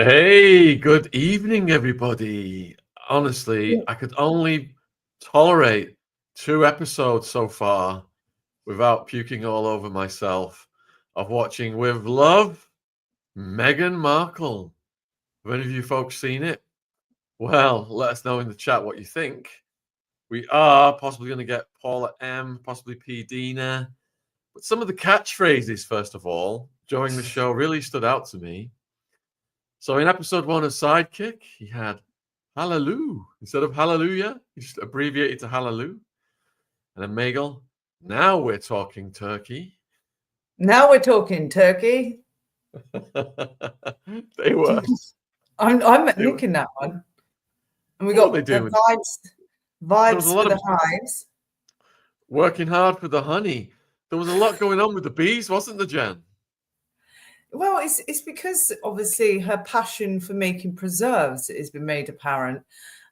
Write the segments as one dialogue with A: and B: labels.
A: Hey, good evening, everybody. Honestly, I could only tolerate 2 episodes so far without puking all over myself of watching with love Meghan Markle. Have any of you folks seen it? Well, let us know in the chat what you think. We are possibly going to get Paula M, possibly P. Dina. But some of the catchphrases, first of all, during the show really stood out to me. So in episode 1 of Sidekick, he had hallelujah instead of hallelujah. He just abbreviated to hallelujah. And then Meghan, now we're talking turkey.
B: Now we're talking turkey.
A: They were.
B: I'm nicking that one. And we got the vibes for the hives.
A: Working hard for the honey. There was a lot going on with the bees, wasn't there, Jen?
B: Well, it's because obviously her passion for making preserves has been made apparent.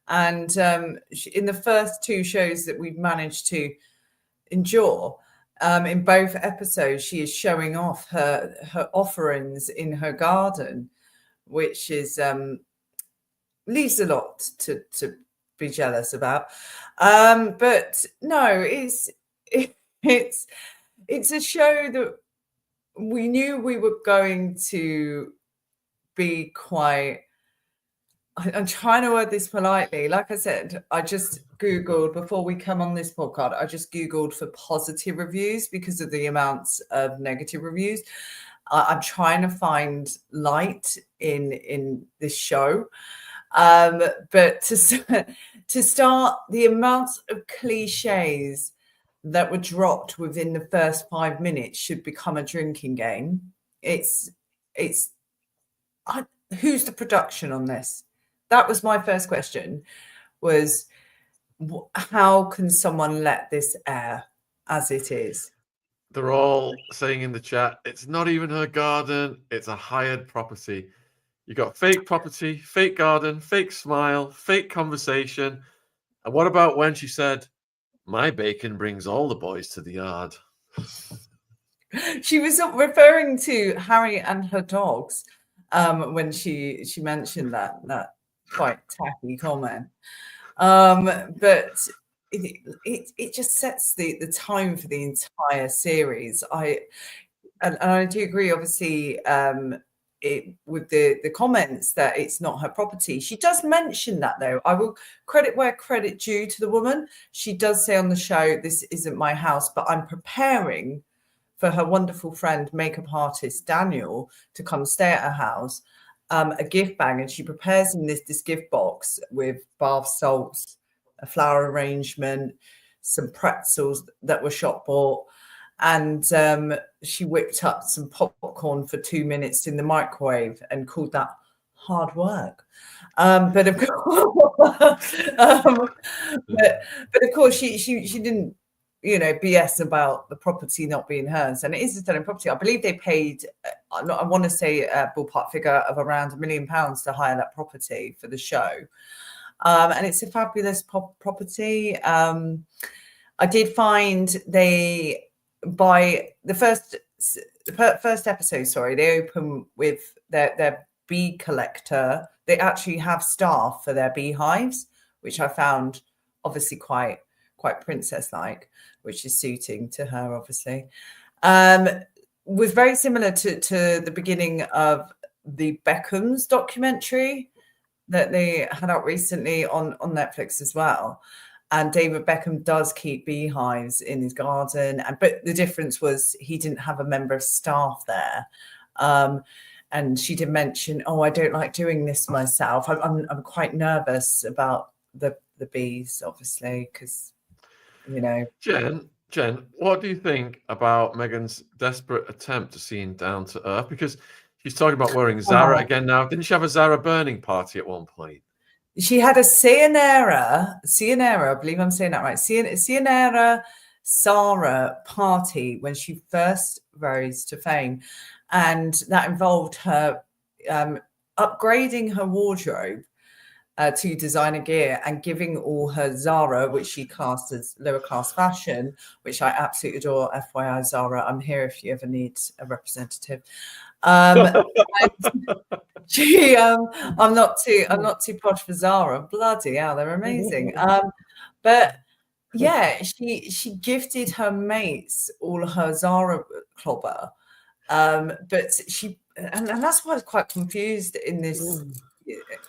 B: And in the first 2 shows that we've managed to endure, in both episodes, she is showing off her offerings in her garden, which is leaves a lot to be jealous about. But no, it's a show that we knew we were going to be quite. I'm trying to word this politely. Like I said, I just Googled before we come on this podcast. I just Googled for positive reviews because of the amounts of negative reviews. I'm trying to find light in this show. But to start, the amount of cliches that were dropped within the first 5 minutes should become a drinking game. Who's the production on this? That was my first question, was how can someone let this air as it is?
A: They're all saying in the chat, it's not even her garden, it's a hired property. You got fake property, fake garden, fake smile, fake conversation. And what about when she said, my bacon brings all the boys to the yard?
B: She was referring to Harry and her dogs when she mentioned that quite tacky comment. But it just sets the tone for the entire series. I do agree, obviously, with the comments that it's not her property. She does mention that, though. I will credit where credit due to the woman. She does say on the show, this isn't my house, but I'm preparing for her wonderful friend, makeup artist Daniel, to come stay at her house, a gift bag, and she prepares him this gift box with bath salts, a flower arrangement, some pretzels that were shop bought, and she whipped up some popcorn for 2 minutes in the microwave and called that hard work. But of course, she didn't, BS about the property not being hers, and it is a stolen property. I believe they paid, I want to say a ballpark figure of around £1 million to hire that property for the show. And it's a fabulous property. I did find by the first episode, they open with their bee collector. They actually have staff for their beehives, which I found obviously quite princess-like, which is suiting to her, obviously. Was very similar to the beginning of the Beckham's documentary that they had out recently on Netflix as well. And David Beckham does keep beehives in his garden, but the difference was he didn't have a member of staff there. And she did mention, I don't like doing this myself. I'm quite nervous about the bees, obviously, because
A: Jen, what do you think about Meghan's desperate attempt to seem down to earth? Because she's talking about wearing Zara again now. Didn't she have a Zara burning party at one point?
B: She had a Sayonara, I believe I'm saying that right, Sayonara Zara party when she first rose to fame. And that involved her upgrading her wardrobe to designer gear and giving all her Zara, which she classed as lower class fashion, which I absolutely adore. FYI, Zara, I'm here if you ever need a representative. And she, I'm not too posh for Zara. Bloody hell, they're amazing. But yeah, she gifted her mates all her Zara clobber. But she, and that's why I was quite confused in this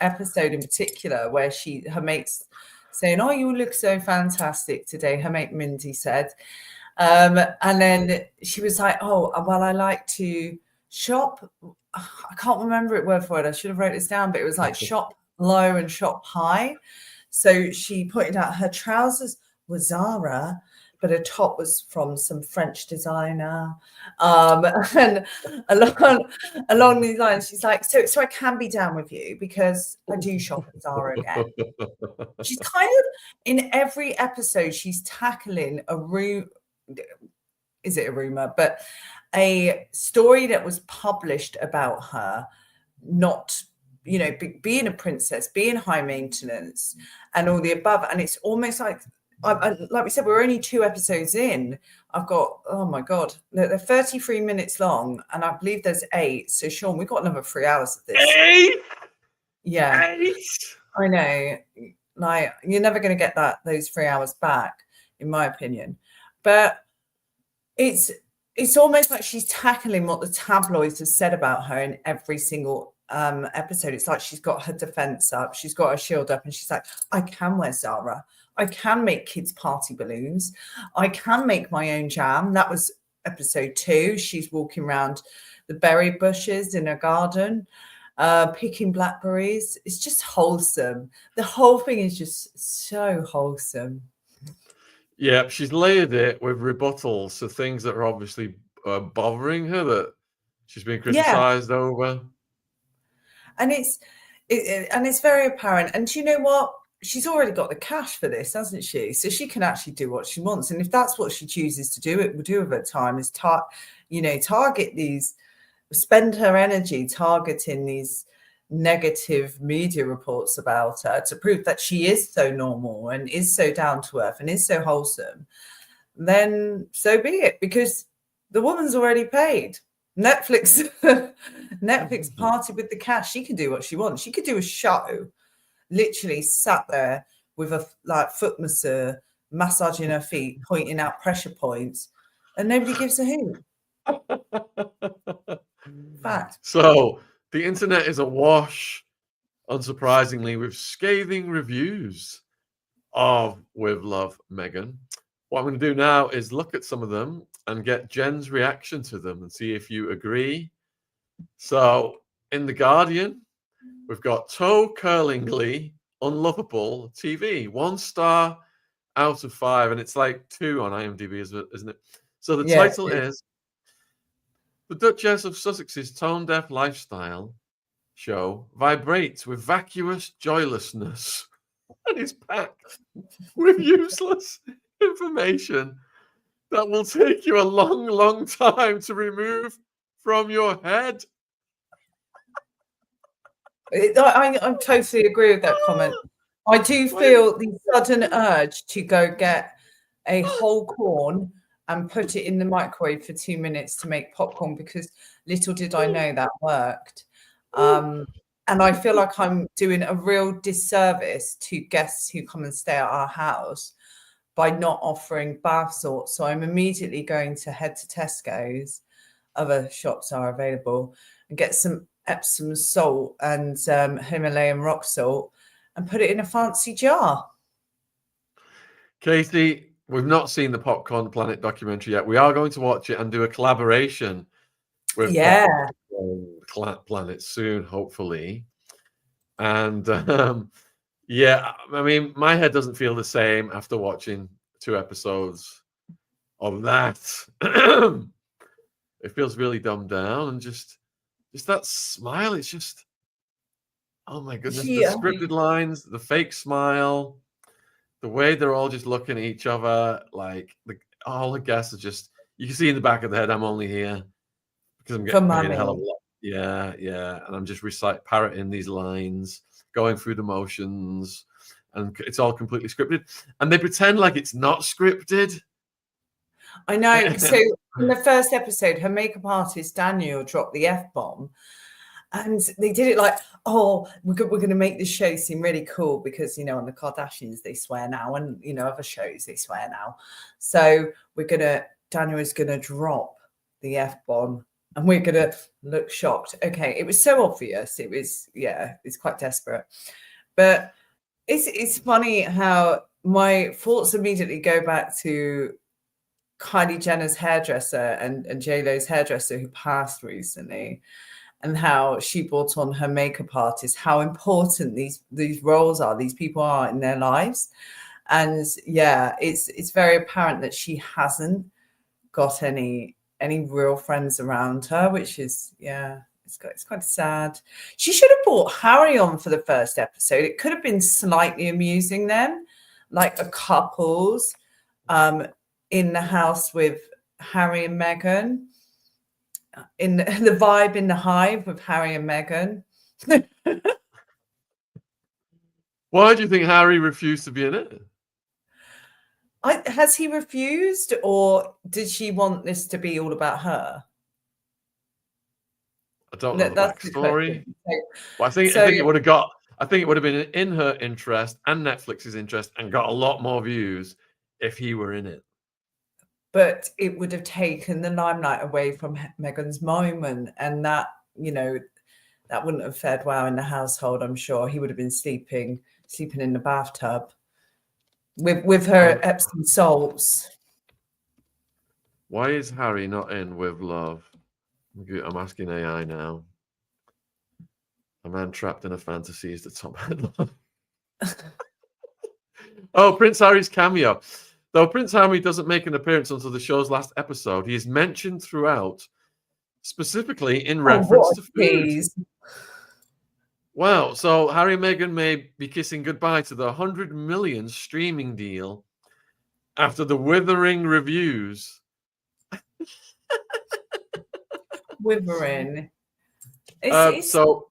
B: episode in particular, where her mates saying, "Oh, you look so fantastic today," her mate Mindy said. And then she was like, "Oh, well, I like to shop." I can't remember it word for word. I should have wrote this down, but it was like shop low and shop high. So she pointed out her trousers were Zara, but her top was from some French designer. And along these lines, she's like, so I can be down with you because I do shop at Zara again. She's kind of, in every episode, she's tackling is it a rumor, but a story that was published about her not, being a princess, being high maintenance and all the above. And it's almost like we said, we're only 2 episodes in. I've got, oh my God, they're 33 minutes long, and I believe there's 8. So Sean, we've got another 3 hours of this.
A: 8?
B: Yeah.
A: 8?
B: I know. Like, you're never going to get those 3 hours back, in my opinion. But it's almost like she's tackling what the tabloids have said about her in every single episode. It's like she's got her defense up, she's got her shield up, and she's like, I can wear Zara, I can make kids party balloons, I can make my own jam. That was episode 2. She's walking around the berry bushes in her garden, picking blackberries. It's just wholesome. The whole thing is just so wholesome.
A: Yeah, she's layered it with rebuttals to things that are obviously bothering her, that she's been criticized over.
B: And it's very apparent. And do you know what? She's already got the cash for this, hasn't she? So she can actually do what she wants. And if that's what she chooses to do, it will do with her time, is target these, spend her energy targeting these negative media reports about her to prove that she is so normal and is so down to earth and is so wholesome. Then so be it, because the woman's already paid. Netflix party with the cash. She can do what she wants. She could do a show, literally sat there with a foot masseur massaging her feet, pointing out pressure points, and nobody gives a hoot. Fact.
A: So the internet is awash, unsurprisingly, with scathing reviews of With Love, Meghan. What I'm going to do now is look at some of them and get Jen's reaction to them and see if you agree. So in The Guardian, we've got toe curlingly unlovable TV, 1 star out of 5, and it's like 2 on IMDb, isn't it? So the title is The Duchess of Sussex's tone-deaf lifestyle show vibrates with vacuous joylessness and is packed with useless information that will take you a long, long time to remove from your head.
B: I totally agree with that comment. I do feel the sudden urge to go get a whole corn and put it in the microwave for 2 minutes to make popcorn, because little did I know that worked. And I feel like I'm doing a real disservice to guests who come and stay at our house by not offering bath salts. So I'm immediately going to head to Tesco's, other shops are available, and get some Epsom salt and Himalayan rock salt and put it in a fancy jar.
A: Katie, we've not seen the Popcorn Planet documentary yet. We are going to watch it and do a collaboration with Popcorn Planet soon, hopefully. And yeah, I mean, my head doesn't feel the same after watching 2 episodes of that. It feels really dumbed down, and just that smile. It's just, oh my goodness, the scripted lines, the fake smile, the way they're all just looking at each other, like all the guests are just, you can see in the back of the head, I'm only here because I'm getting paid a hell of a lot. Yeah. And I'm just parroting these lines, going through the motions, and it's all completely scripted. And they pretend like it's not scripted.
B: I know. So in the first episode, her makeup artist Daniel dropped the F-bomb, and they did it like, oh, we're going to make this show seem really cool because, on the Kardashians they swear now, and other shows they swear now. So Daniel is gonna drop the F-bomb, and we're gonna look shocked. Okay, it was so obvious. It was, it's quite desperate, but it's funny how my thoughts immediately go back to Kylie Jenner's hairdresser and J-Lo's hairdresser who passed recently, and how she brought on her makeup artist, how important these roles are, these people are in their lives. And it's very apparent that she hasn't got any real friends around her, which is, it's quite sad. She should have brought Harry on for the first episode. It could have been slightly amusing then, like a couples in the house with Harry and Meghan, in the vibe in the hive with Harry and Meghan.
A: Why do you think Harry refused to be in it?
B: Has he refused, or did she want this to be all about her?
A: I don't know the backstory. Well, I think it would have been in her interest and Netflix's interest and got a lot more views if he were in it.
B: But it would have taken the limelight away from Meghan's moment, and that that wouldn't have fared well in the household. I'm sure he would have been sleeping in the bathtub with her Epsom salts.
A: Why is Harry not in with love? I'm asking AI now. A man trapped in a fantasy is the top headline. Oh, Prince Harry's cameo. Though Prince Harry doesn't make an appearance until the show's last episode, he is mentioned throughout, specifically in reference to food. Wow, so Harry and Meghan may be kissing goodbye to the 100 million streaming deal after the withering reviews.
B: Withering.
A: So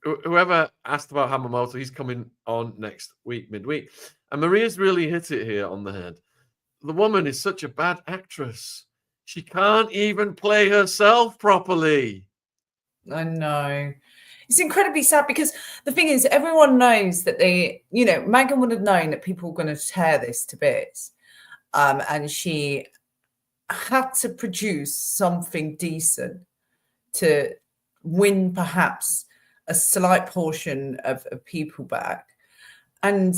A: whoever asked about Hamamoto, he's coming on next week, midweek. And Maria's really hit it here on the head. The woman is such a bad actress. She can't even play herself properly.
B: I know. It's incredibly sad because the thing is, everyone knows that Meghan would have known that people were going to tear this to bits. And she had to produce something decent to win perhaps a slight portion of people back. And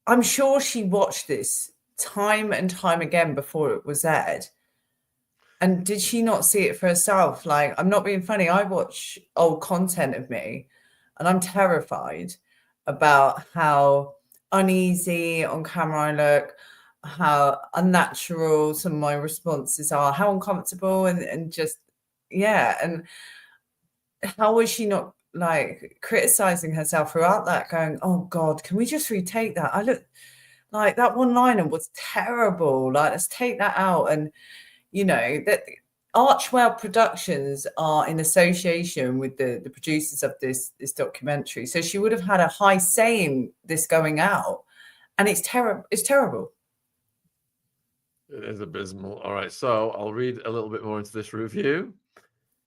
B: I'm sure she watched this time and time again before it was aired. And did she not see it for herself? Like, I'm not being funny. I watch old content of me and I'm terrified about how uneasy on camera I look, how unnatural some of my responses are, how uncomfortable and just, and how was she not like criticizing herself throughout that, going, oh God, can we just retake that? I look like that one-liner was terrible. Like, let's take that out. And that Archwell Productions are in association with the producers of this documentary. So she would have had a high say in this going out. And it's terrible. It's terrible.
A: It is abysmal. All right. So I'll read a little bit more into this review.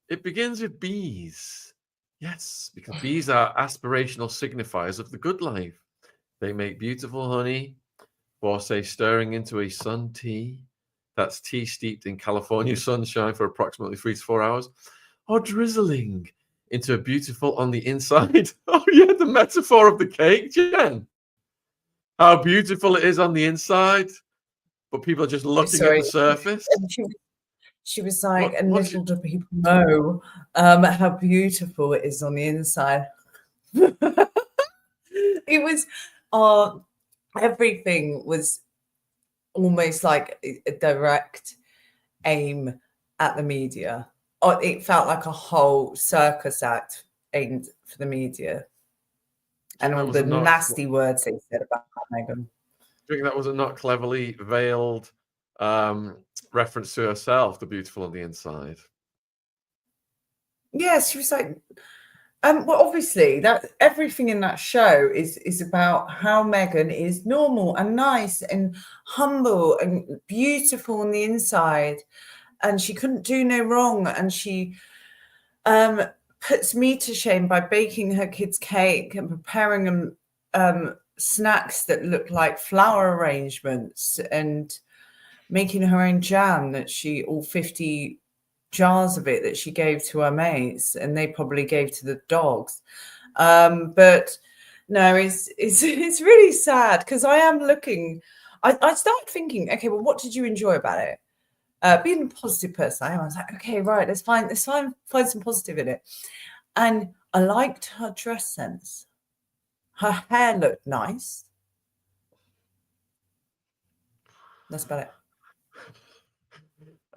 A: It begins with bees. Yes, because bees are aspirational signifiers of the good life. They make beautiful honey for, say, stirring into a sun tea. That's tea steeped in California sunshine for approximately 3 to 4 hours, or drizzling into a beautiful on the inside. Oh, yeah, the metaphor of the cake, Jen. How beautiful it is on the inside, but people are just looking at the surface.
B: She was like, and little do people know how beautiful it is on the inside. It was, everything was almost like a direct aim at the media. It felt like a whole circus act aimed for the media. And all the nasty words they said about Meghan.
A: Do you think that was a not cleverly veiled reference to herself, the beautiful on the inside?
B: Yes, she was like, Well, obviously, that everything in that show is about how Meghan is normal and nice and humble and beautiful on the inside, and she couldn't do no wrong, and she puts me to shame by baking her kids cake and preparing them snacks that look like flower arrangements and making her own jam that she all 50 jars of it that she gave to her mates, and they probably gave to the dogs. But no, it's really sad because I am looking. I started thinking, okay, well, what did you enjoy about it? Being a positive person, I was like, okay, right, let's find some positive in it. And I liked her dress sense. Her hair looked nice. That's about it.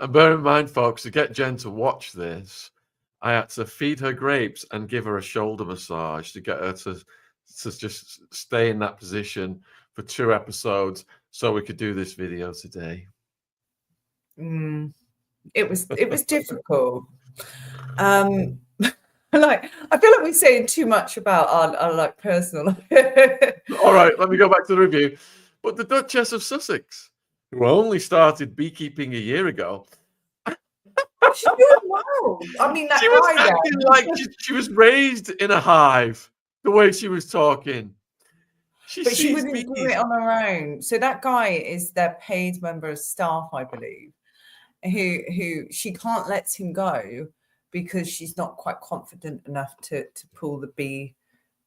A: And bear in mind, folks, to get Jen to watch this, I had to feed her grapes and give her a shoulder massage to get her to just stay in that position for 2 episodes so we could do this video today.
B: It was difficult. Like, I feel like we're saying too much about our like personal.
A: All right, let me go back to the review. But the Duchess of Sussex, who only started beekeeping a year ago,
B: She's doing well. I mean, that
A: she was
B: guy
A: acting like she was raised in a hive. The way she was talking,
B: but she wouldn't do it on her own. So that guy is their paid member of staff, I believe, who she can't let him go because she's not quite confident enough to pull the bee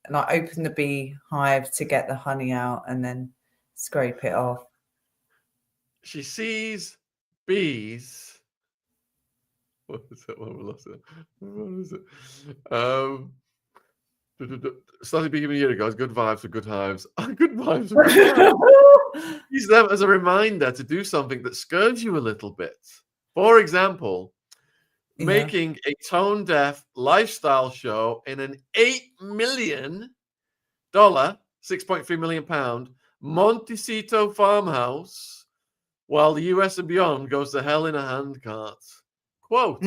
B: and like open the bee hive to get the honey out and then scrape it off.
A: She sees bees. What is it? What is it? Started beekeeping a year ago. Good vibes for good hives. Good vibes for good hives. Use them as a reminder to do something that scares you a little bit. For example, making a tone-deaf lifestyle show in an $8 million, £6.3 million Montecito farmhouse, while the US and beyond goes to hell in a handcart. Quote,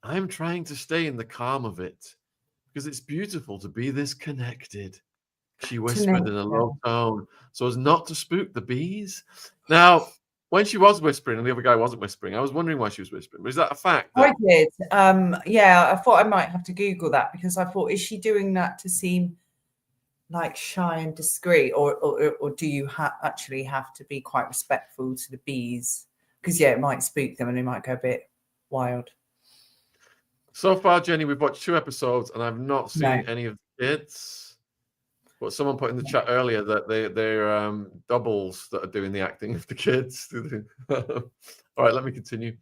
A: I'm trying to stay in the calm of it because it's beautiful to be this connected, she whispered in a low tone so as not to spook the bees. Now, when she was whispering and the other guy wasn't whispering, I was wondering why she was whispering. Was that a fact?
B: I did. Yeah, I thought I might have to Google that because I thought, is she doing that to seem like shy and discreet, or do you actually have to be quite respectful to the bees? Because yeah, it might spook them and they might go a bit wild.
A: So far, Jenny, we've watched 2 episodes and I've not seen any of the kids. But someone put in the chat earlier that they're doubles that are doing the acting of the kids. All right, let me continue.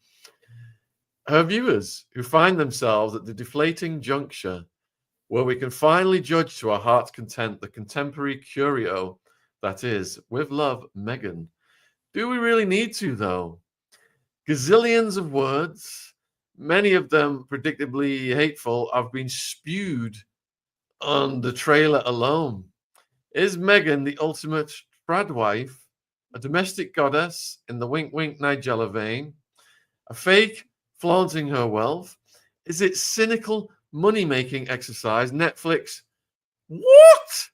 A: Her viewers who find themselves at the deflating juncture where we can finally judge to our heart's content the contemporary curio that is, with love, Meghan. Do we really need to, though? Gazillions of words, many of them predictably hateful, have been spewed on the trailer alone. Is Meghan the ultimate trad wife, a domestic goddess in the wink-wink Nigella vein, a fake flaunting her wealth? Is it cynical money-making exercise? Netflix, what?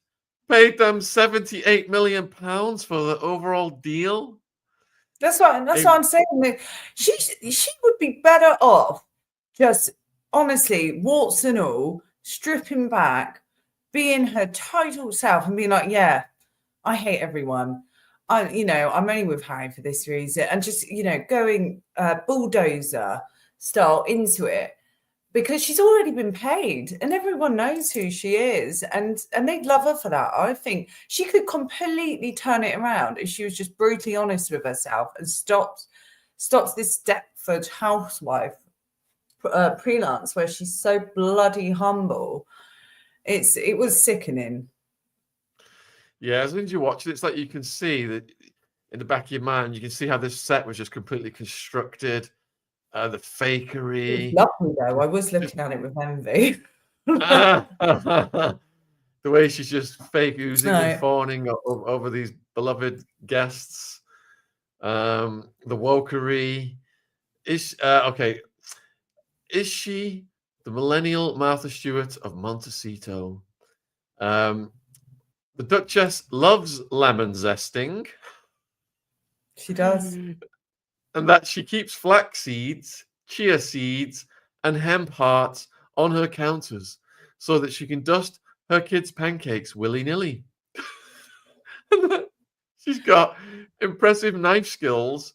A: Paid them £78 million for the overall deal?
B: That's what I'm saying. She would be better off just honestly, warts and all, stripping back, being her total self and being like, yeah, I hate everyone. I'm only with Harry for this reason, and just going bulldozer style into it because she's already been paid and everyone knows who she is, and they'd love her for that. I think she could completely turn it around if she was just brutally honest with herself and stops this Stepford housewife freelance where she's so bloody humble. It was sickening.
A: Yeah, as soon as you watch it, it's like you can see that in the back of your mind, you can see how this set was just completely constructed. The fakery.
B: It was lovely, though. I was looking at it with envy.
A: The way she's just fake oozing and fawning over these beloved guests. The wokery. Is she the millennial Martha Stewart of Montecito. The Duchess loves lemon zesting.
B: She does.
A: And that she keeps flax seeds, chia seeds, and hemp hearts on her counters so that she can dust her kids' pancakes willy-nilly. And that she's got impressive knife skills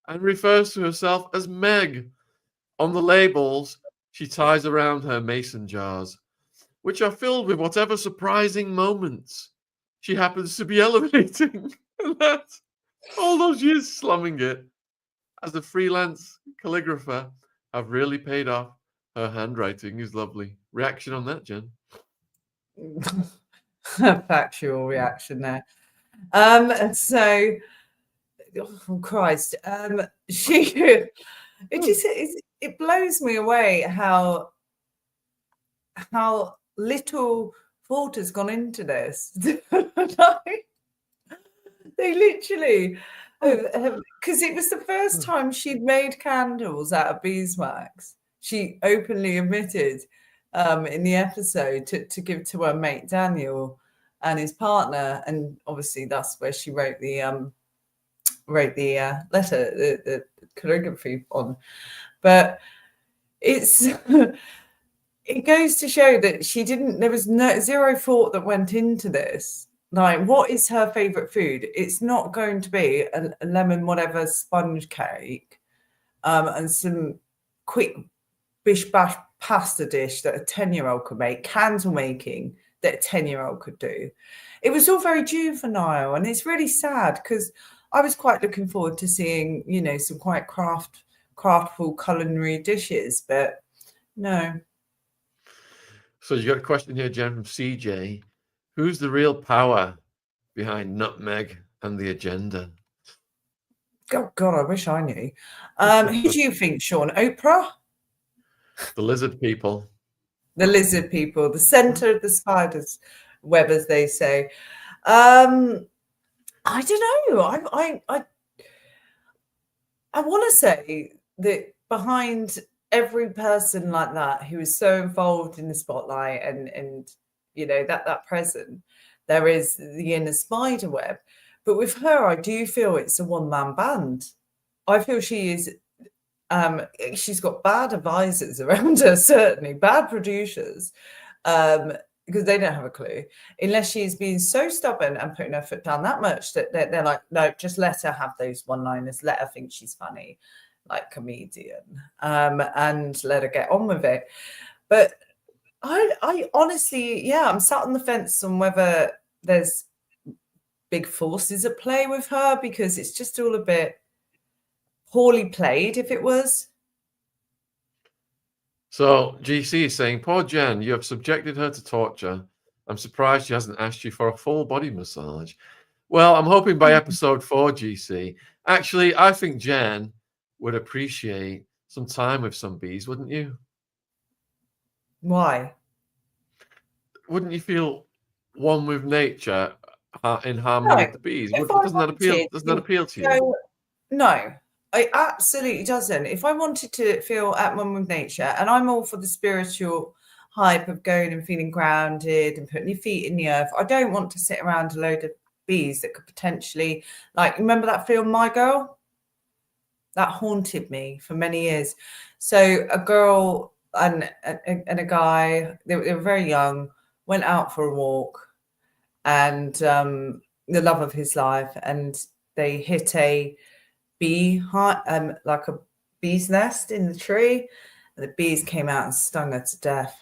A: and refers to herself as Meg on the labels she ties around her mason jars, which are filled with whatever surprising moments she happens to be elevating. And that, all those years slumming it as a freelance calligrapher have really paid off. Her handwriting is lovely. Reaction on that, Jen?
B: Factual reaction there. So, oh Christ, she. It blows me away how little thought has gone into this. They literally, because it was the first time she'd made candles out of beeswax. She openly admitted in the episode to give to her mate Daniel and his partner, and obviously that's where she wrote the letter, the calligraphy on. But it's it goes to show that there was zero thought that went into this. Like, what is her favorite food? It's not going to be a lemon whatever sponge cake and some quick bish bash pasta dish that a 10-year-old could make, candle making that a 10-year-old could do. It was all very juvenile, and it's really sad because I was quite looking forward to seeing, some quite craftful culinary dishes, but no.
A: So you got a question here, Jen, from CJ. Who's the real power behind Nutmeg and the agenda?
B: Oh, God, I wish I knew. Who do you think, Sean? Oprah?
A: The lizard people.
B: The lizard people, the center of the spider's web, as they say. I don't know. I want to say that behind every person like that who is so involved in the spotlight and that present, there is the inner spider web. But with her, I do feel it's a one-man band. I feel she is she's got bad advisors around her, certainly bad producers, because they don't have a clue, unless she's being so stubborn and putting her foot down that much that they're like, no, just let her have those one-liners, let her think she's funny like comedian, and let her get on with it. But I honestly, I'm sat on the fence on whether there's big forces at play with her, because it's just all a bit poorly played if it was.
A: So GC is saying, poor Jen, you have subjected her to torture. I'm surprised she hasn't asked you for a full body massage. Well, I'm hoping by episode 4, GC. Actually, I think Jen would appreciate some time with some bees, wouldn't you?
B: Why?
A: Wouldn't you feel one with nature in harmony with the bees? Doesn't that appeal to you?
B: No, it absolutely doesn't. If I wanted to feel at one with nature, and I'm all for the spiritual hype of going and feeling grounded and putting your feet in the earth, I don't want to sit around a load of bees that could potentially, like, remember that film My Girl? That haunted me for many years. So a girl and a guy, they were very young, went out for a walk, and the love of his life, and they hit a bee like a bee's nest in the tree, and the bees came out and stung her to death.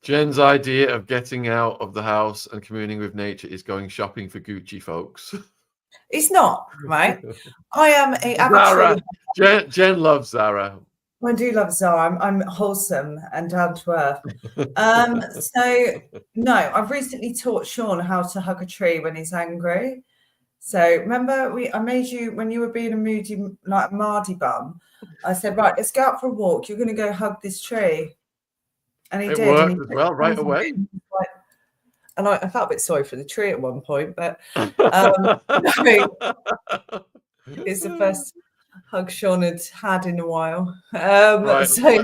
A: Jen's idea of getting out of the house and communing with nature is going shopping for Gucci, folks.
B: It's not, right? I am a
A: Zara. Jen loves Zara.
B: I do love Zara. I'm wholesome and down to earth. So no, I've recently taught Sean how to hug a tree when he's angry. So remember, I made you, when you were being a moody, like Mardy bum, I said, right, let's go out for a walk. You're going to go hug this tree. And he did.
A: It worked as well, right away.
B: And I felt a bit sorry for the tree at one point, but it's the first. hug Sean had in a while.
A: Right,
B: So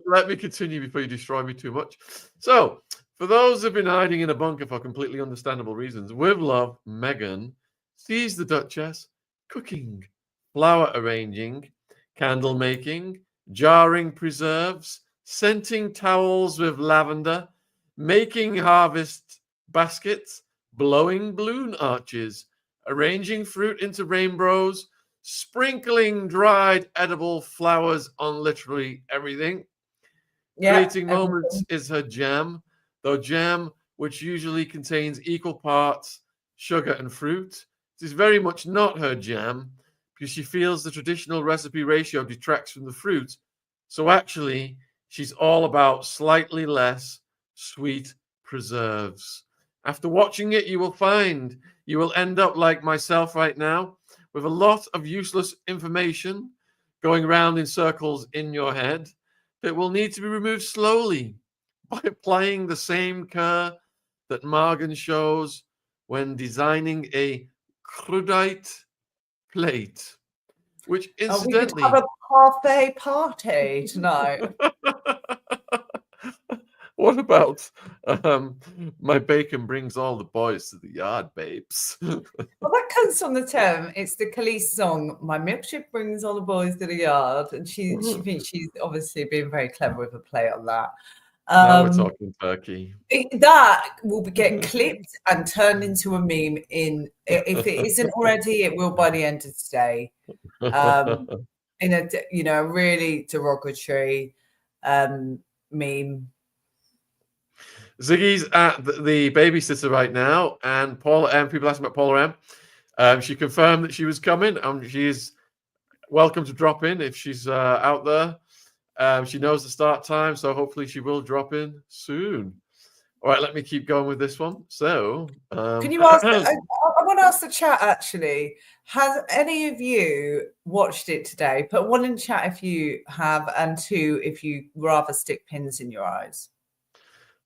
A: let me continue before you destroy me too much. So, for those who've been hiding in a bunker for completely understandable reasons, with love, Meghan sees the Duchess cooking, flower arranging, candle making, jarring preserves, scenting towels with lavender, making harvest baskets, blowing balloon arches, arranging fruit into rainbows, sprinkling dried edible flowers on literally everything. Creating moments is her jam, though jam, which usually contains equal parts sugar and fruit, is very much not her jam because she feels the traditional recipe ratio detracts from the fruit. So actually, she's all about slightly less sweet preserves. After watching it, you will find you will end up like myself right now with a lot of useless information going round in circles in your head that will need to be removed slowly by applying the same care that Margan shows when designing a crudite plate, which incidentally...
B: we could have a parfait party tonight.
A: What about my bacon brings all the boys to the yard, babes?
B: Well, that comes from the term. It's the Khalees song, "My milkshake brings all the boys to the yard," and she thinks she's obviously being very clever with a play on that.
A: Now we're talking turkey.
B: That will be getting clipped and turned into a meme. If it isn't already, it will by the end of today. In a really derogatory meme.
A: Ziggy's at the babysitter right now, and Paula M. People asking about Paula M. She confirmed that she was coming, and she's welcome to drop in if she's out there. She knows the start time, so hopefully she will drop in soon. All right, let me keep going with this one. So,
B: can you ask? I want to ask the chat actually. Has any of you watched it today? Put one in chat if you have, and two if you rather stick pins in your eyes.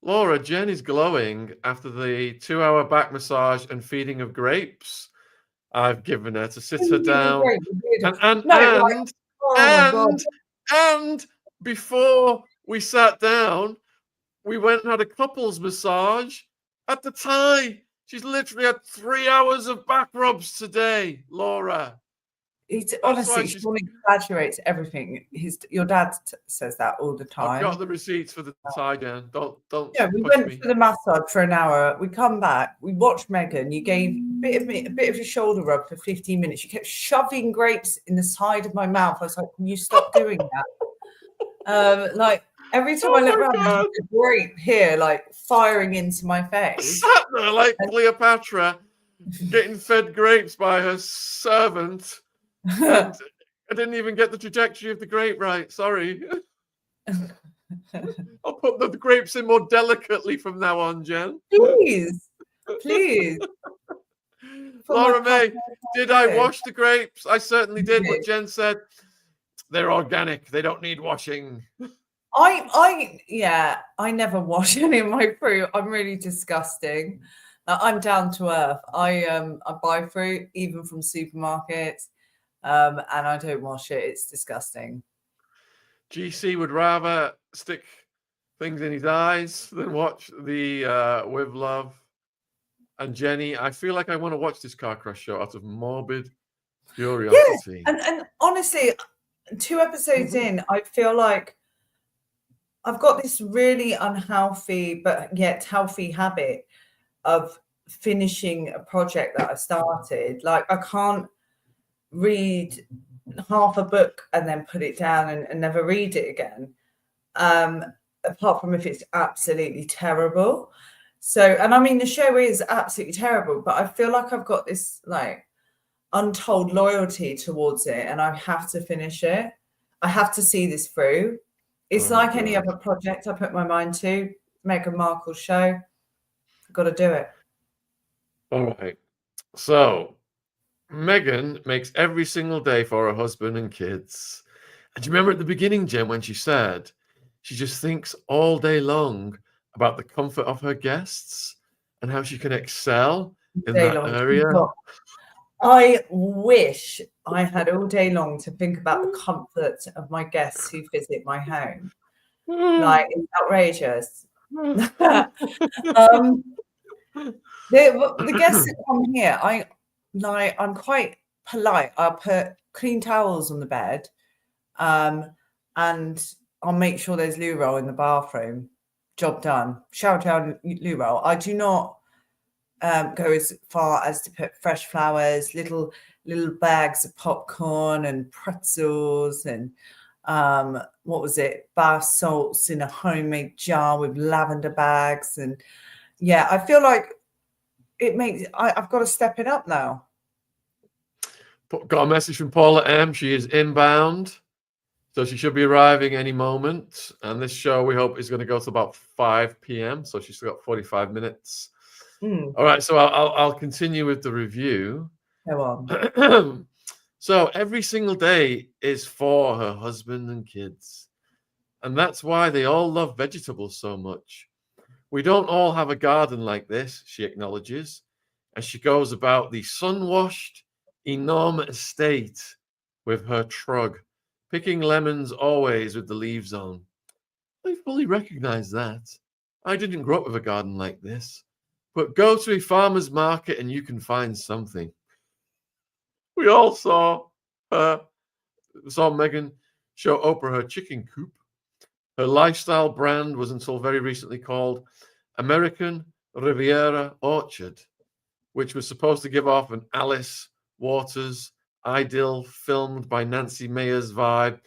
A: Laura, Jen is glowing after the 2-hour back massage and feeding of grapes I've given her to sit her down. And before we sat down, we went and had a couples massage at the Thai. She's literally had 3 hours of back rubs today, Laura.
B: Honestly, Sean exaggerates everything. Your dad says that all the time.
A: I've got the receipts for the Thai, Dan. Don't.
B: Yeah, we went for the massage for an hour. We come back. We watched Meghan. You gave a bit of a shoulder rub for 15 minutes. You kept shoving grapes in the side of my mouth. I was like, "Can you stop doing that?" Like every time I look around, there's a grape here, like firing into my face.
A: I sat there like Cleopatra, getting fed grapes by her servant. And I didn't even get the trajectory of the grape right. Sorry. I'll put the grapes in more delicately from now on, Jen.
B: Please.
A: Laura May, did I wash the grapes? I certainly did. But Jen said they're organic. They don't need washing.
B: I never wash any of my fruit. I'm really disgusting. I'm down to earth. I buy fruit even from supermarkets. And I don't wash it. It's disgusting.
A: GC would rather stick things in his eyes than watch the With Love. And Jenny, I feel like I want to watch this car crash show out of morbid curiosity.
B: Yeah. And honestly, 2 episodes in, I feel like I've got this really unhealthy but yet healthy habit of finishing a project that I started. Like I can't read half a book and then put it down and never read it again, apart from if it's absolutely terrible. So, and I mean the show is absolutely terrible, but I feel like I've got this like untold loyalty towards it and I have to finish it. I have to see this through. It's like any other project I put my mind to. Meghan Markle show, I've got to do it.
A: All right, so Meghan makes every single day for her husband and kids. And do you remember at the beginning, Jen, when she said she just thinks all day long about the comfort of her guests and how she can excel in that area?
B: I wish I had all day long to think about the comfort of my guests who visit my home. Like, it's outrageous. The guests that come here, I'm quite polite. I'll put clean towels on the bed, and I'll make sure there's loo roll in the bathroom. Job done. Shower down loo roll. I do not go as far as to put fresh flowers, little bags of popcorn and pretzels and what was it? Bath salts in a homemade jar with lavender bags. And yeah, I feel like it makes I've got to step it up now.
A: Got a message from Paula M. She is inbound, so she should be arriving any moment. And this show, we hope, is going to go to about 5 p.m. So she's got 45 minutes. All right, so I'll continue with the review.
B: Go on.
A: So every single day is for her husband and kids. And that's why they all love vegetables so much. We don't all have a garden like this, she acknowledges, as she goes about the sun-washed, enormous estate with her trug, picking lemons always with the leaves on. I fully recognize that. I didn't grow up with a garden like this. But go to a farmer's market and you can find something. We all saw Meghan show Oprah her chicken coop. Her lifestyle brand was until very recently called American Riviera Orchard, which was supposed to give off an Alice Waters idyll filmed by Nancy Meyers vibe,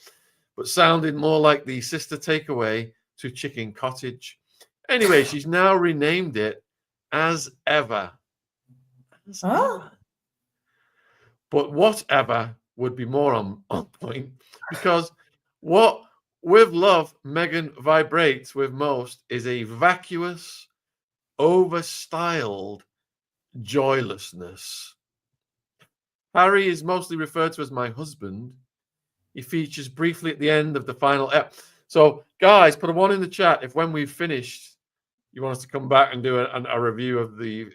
A: but sounded more like the sister takeaway to Chicken Cottage. Anyway, she's now renamed it As Ever. But whatever would be more on point, because what with love Meghan vibrates with most is a vacuous, overstyled joylessness. Harry is mostly referred to as my husband. He features briefly at the end of the final episode. So, guys, put a 1 in the chat if when we've finished, you want us to come back and do a review of the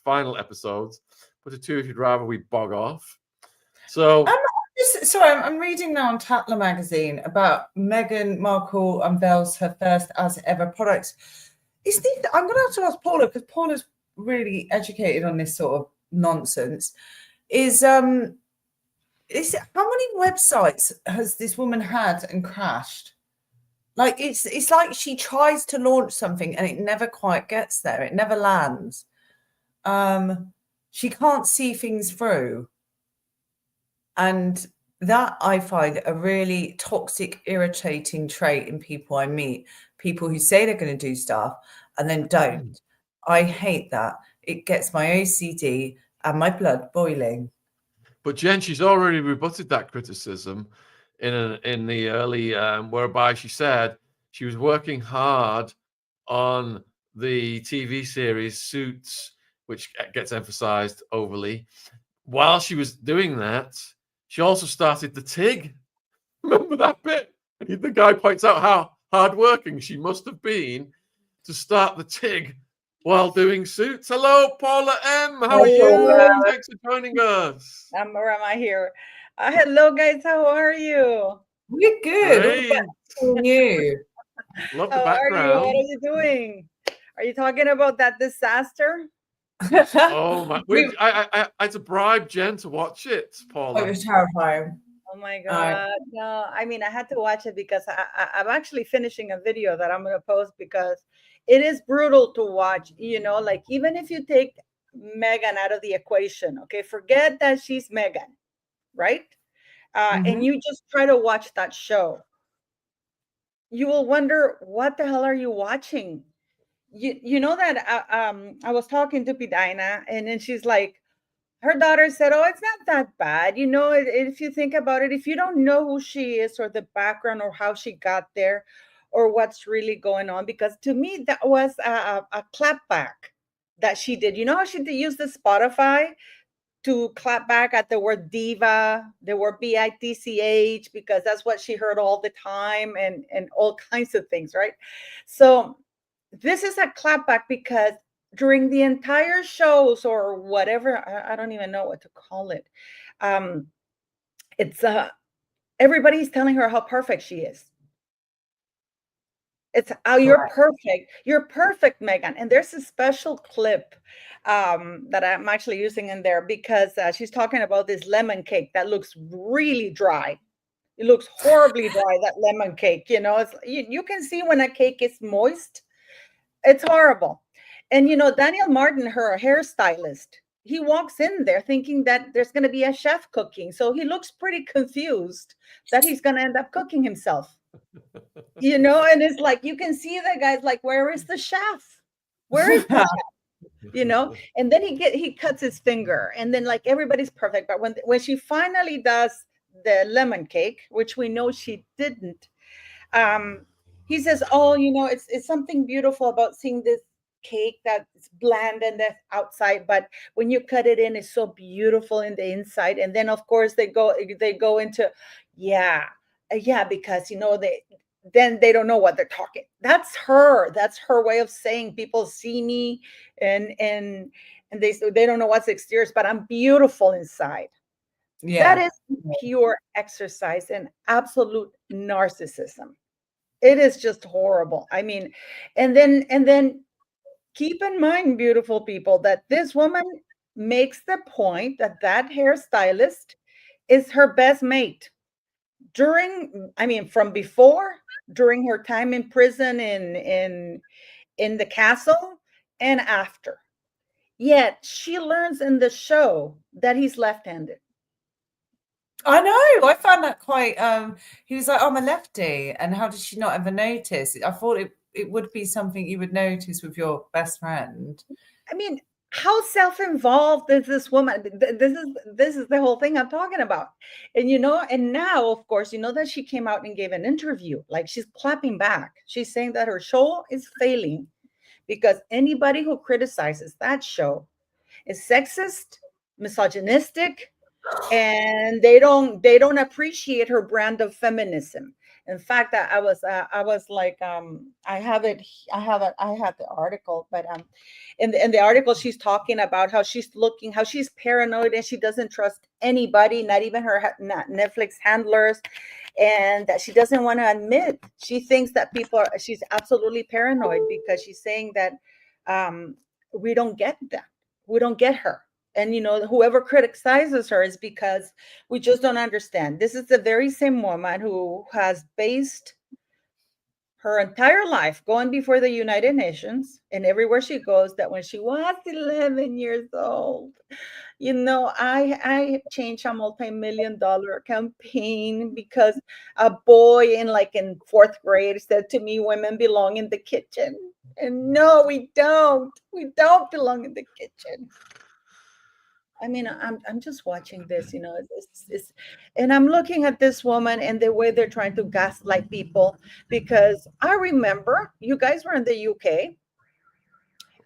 A: final episodes. Put a 2 if you'd rather we bog off. So,
B: I'm reading now on Tatler magazine about Meghan Markle unveils her first as ever products. I'm going to have to ask Paula, because Paula's really educated on this sort of nonsense. How many websites has this woman had and crashed? Like it's like she tries to launch something and it never quite gets there. It never lands. She can't see things through. And that I find a really toxic, irritating trait in people I meet. People who say they're going to do stuff and then don't. I hate that. It gets my OCD and my blood boiling.
A: But Jen, she's already rebutted that criticism in the early, whereby she said she was working hard on the TV series Suits, which gets emphasized overly. While she was doing that, she also started the TIG. Remember that bit? And the guy points out how hardworking she must have been to start the TIG while doing Suits. Hello, Paula M. How are you? Thanks for joining us.
C: I'm here. Hello, guys. How are you?
B: We're good. You.
A: Love the background.
C: What are you doing? Are you talking about that disaster?
A: Oh my! I had to bribe Jen to watch it, Paula.
B: It was terrifying.
C: Oh my God! No, I mean I had to watch it because I'm actually finishing a video that I'm going to post because it is brutal to watch. You know, like even if you take Meghan out of the equation, okay, forget that she's Meghan, right? And you just try to watch that show, you will wonder what the hell are you watching. You know that I was talking to Pidina, and then she's like, her daughter said, oh, it's not that bad. You know, if you think about it, if you don't know who she is or the background or how she got there or what's really going on, because to me, that was a clapback that she did. You know how she did use the Spotify to clap back at the word diva, the word bitch, because that's what she heard all the time and all kinds of things, right? So this is a clapback because during the entire shows or whatever, I don't even know what to call it. It's everybody's telling her how perfect she is. It's you're perfect. You're perfect, Meghan. And there's a special clip that I'm actually using in there because she's talking about this lemon cake that looks really dry. It looks horribly dry, that lemon cake. You know, you can see when a cake is moist. It's horrible. And Daniel Martin, her hairstylist, he walks in there thinking that there's going to be a chef cooking. So he looks pretty confused that he's going to end up cooking himself. And it's like you can see the guy's like, where is the chef? Where is the chef? And then he cuts his finger, and then like everybody's perfect. But when she finally does the lemon cake, which we know she didn't, he says, oh, it's something beautiful about seeing this cake that's bland and that's outside, but when you cut it in, it's so beautiful in the inside. And then of course they go into, yeah, because then they don't know what they're talking. That's her way of saying people see me and they don't know what's exterior, but I'm beautiful inside. Yeah. That is pure exercise and absolute narcissism. It is just horrible. I mean, and then keep in mind, beautiful people, that this woman makes the point that hairstylist is her best mate from before, during her time in prison in the castle, and after. Yet she learns in the show that he's left-handed.
B: I know. I found that quite. He was like, "I'm a lefty," and how did she not ever notice? I thought it would be something you would notice with your best friend.
C: I mean, how self-involved is this woman? This is the whole thing I'm talking about. And and now, of course, that she came out and gave an interview. Like, she's clapping back. She's saying that her show is failing because anybody who criticizes that show is sexist, misogynistic, and they don't appreciate her brand of feminism. In fact, I was like, I have the article, but in the article she's talking about how she's paranoid and she doesn't trust anybody, not even her Netflix handlers, and that she doesn't want to admit. She thinks that she's absolutely paranoid because she's saying that we don't get that. We don't get her. And, whoever criticizes her is because we just don't understand. This is the very same woman who has based her entire life going before the United Nations and everywhere she goes, that when she was 11 years old, I changed a multi-million-dollar campaign because a boy in fourth grade said to me, women belong in the kitchen. And no, we don't. We don't belong in the kitchen. I mean, I'm just watching this, and I'm looking at this woman and the way they're trying to gaslight people, because I remember you guys were in the UK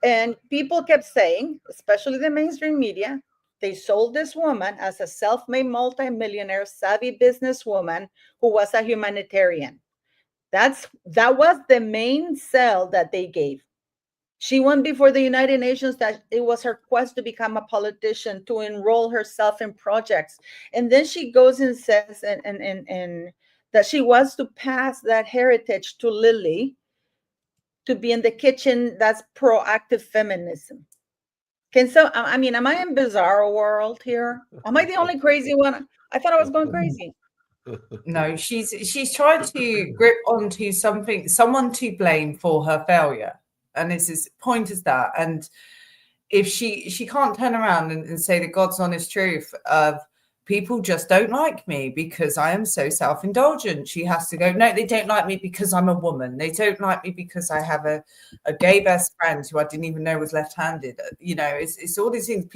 C: and people kept saying, especially the mainstream media, they sold this woman as a self-made multimillionaire, savvy businesswoman who was a humanitarian. That was the main sell that they gave. She went before the United Nations that it was her quest to become a politician, to enroll herself in projects. And then she goes and says and that she wants to pass that heritage to Lily, to be in the kitchen. That's proactive feminism. Am I in bizarre world here? Am I the only crazy one? I thought I was going crazy.
B: No, she's trying to grip onto someone to blame for her failure. And it's as point as that. And if she can't turn around and say the God's honest truth of people just don't like me because I am so self-indulgent, she has to go, no, they don't like me because I'm a woman. They don't like me because I have a gay best friend who I didn't even know was left-handed. It's all these things.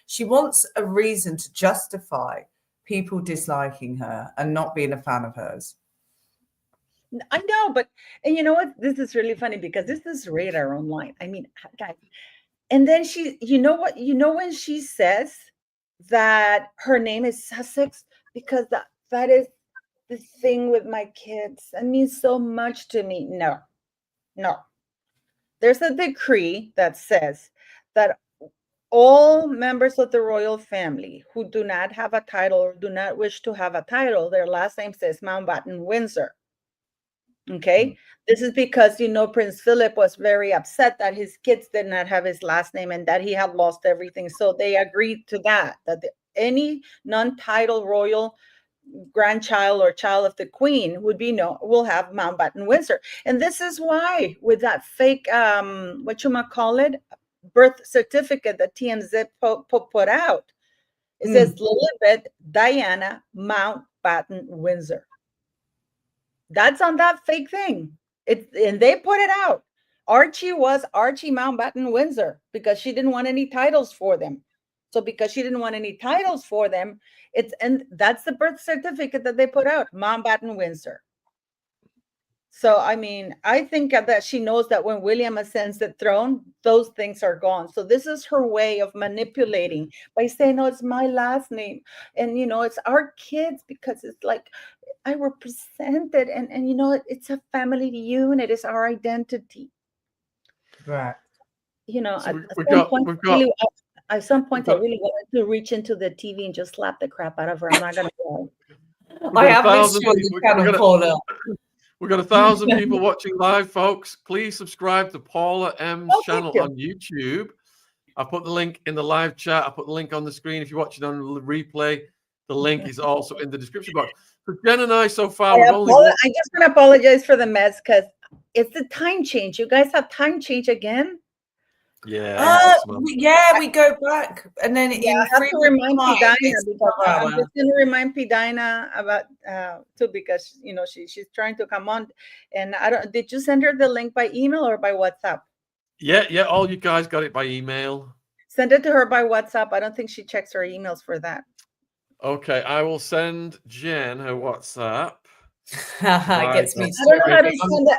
B: She wants a reason to justify people disliking her and not being a fan of hers.
C: I know, and you know what? This is really funny because this is radar online. I mean, guys. And then she, when she says that her name is Sussex, because that is the thing with my kids. It means so much to me. No. There's a decree that says that all members of the royal family who do not have a title or do not wish to have a title, their last name says Mountbatten Windsor. Okay, this is because, you know, Prince Philip was very upset that his kids did not have his last name and that he had lost everything. So they agreed to that, any non-title royal grandchild or child of the queen will have Mountbatten Windsor. And this is why with that fake, birth certificate that TMZ put out, it says Lilibet Diana Mountbatten Windsor. That's on that fake thing. And they put it out. Archie was Archie Mountbatten Windsor because she didn't want any titles for them. So because she didn't want any titles for them, and that's the birth certificate that they put out, Mountbatten Windsor. So, I mean, I think that she knows that when William ascends the throne, those things are gone. So this is her way of manipulating by saying, no, it's my last name. And, you know, it's our kids because it's like, I represented, and you know, it's a family unit, it's our identity.
B: Right.
C: You know,
A: So
C: at some point, I really wanted to reach into the TV and just slap the crap out of her. I'm not going to go.
B: I have missed you on the channel, Paula.
A: We've got 1,000 people watching live, folks. Please subscribe to Paula M's channel on YouTube. I put the link in the live chat. I put the link on the screen. If you're watching on the replay, the link is also in the description box. For Jen and I, so far,
C: I just want to apologize for the mess because it's the time change. You guys have time change again?
A: Yeah.
B: We go back, and then
C: I have to remind Pidina, because I'm just going to remind Pidina about too, because you know she's trying to come on, and I don't. Did you send her the link by email or by WhatsApp?
A: Yeah. All you guys got it by email.
C: Send it to her by WhatsApp. I don't think she checks her emails for that.
A: Okay, I will send Jen her WhatsApp.
B: Gets me.
C: I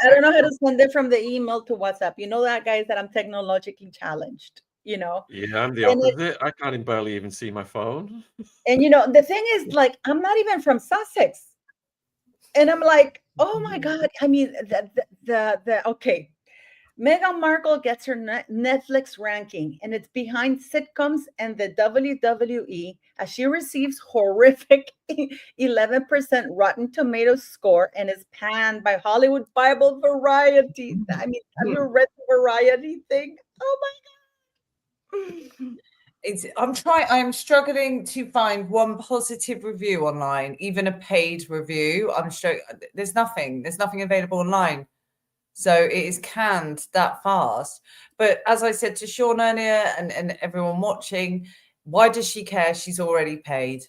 C: don't know how to send it from the email to WhatsApp. You know that, guys, that I'm technologically challenged. You know.
A: Yeah, I'm the opposite. I can't barely even see my phone.
C: And you know, the thing is, like, I'm not even from Sussex, and I'm like, oh my God. I mean, okay. Meghan Markle gets her Netflix ranking, and it's behind sitcoms and the WWE, as she receives horrific 11% Rotten Tomatoes score and is panned by Hollywood Bible Variety. I mean, have you read the Variety thing? Oh my God.
B: I'm struggling to find one positive review online, even a paid review. There's nothing available online. So it is canned that fast. But as I said to Sean earlier and everyone watching, why does she care? She's already paid.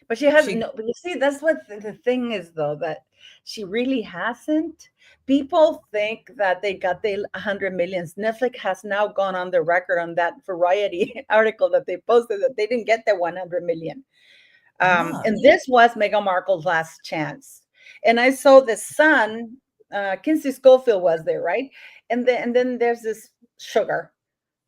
C: But she hasn't. But you see, that's what the thing is, though, that she really hasn't. People think that they got the 100 millions. Netflix has now gone on the record on that Variety article that they posted that they didn't get the 100 million. And this was Meghan Markle's last chance. And I saw the Sun. Kinsey Schofield was there, right? And then there's this Sugar,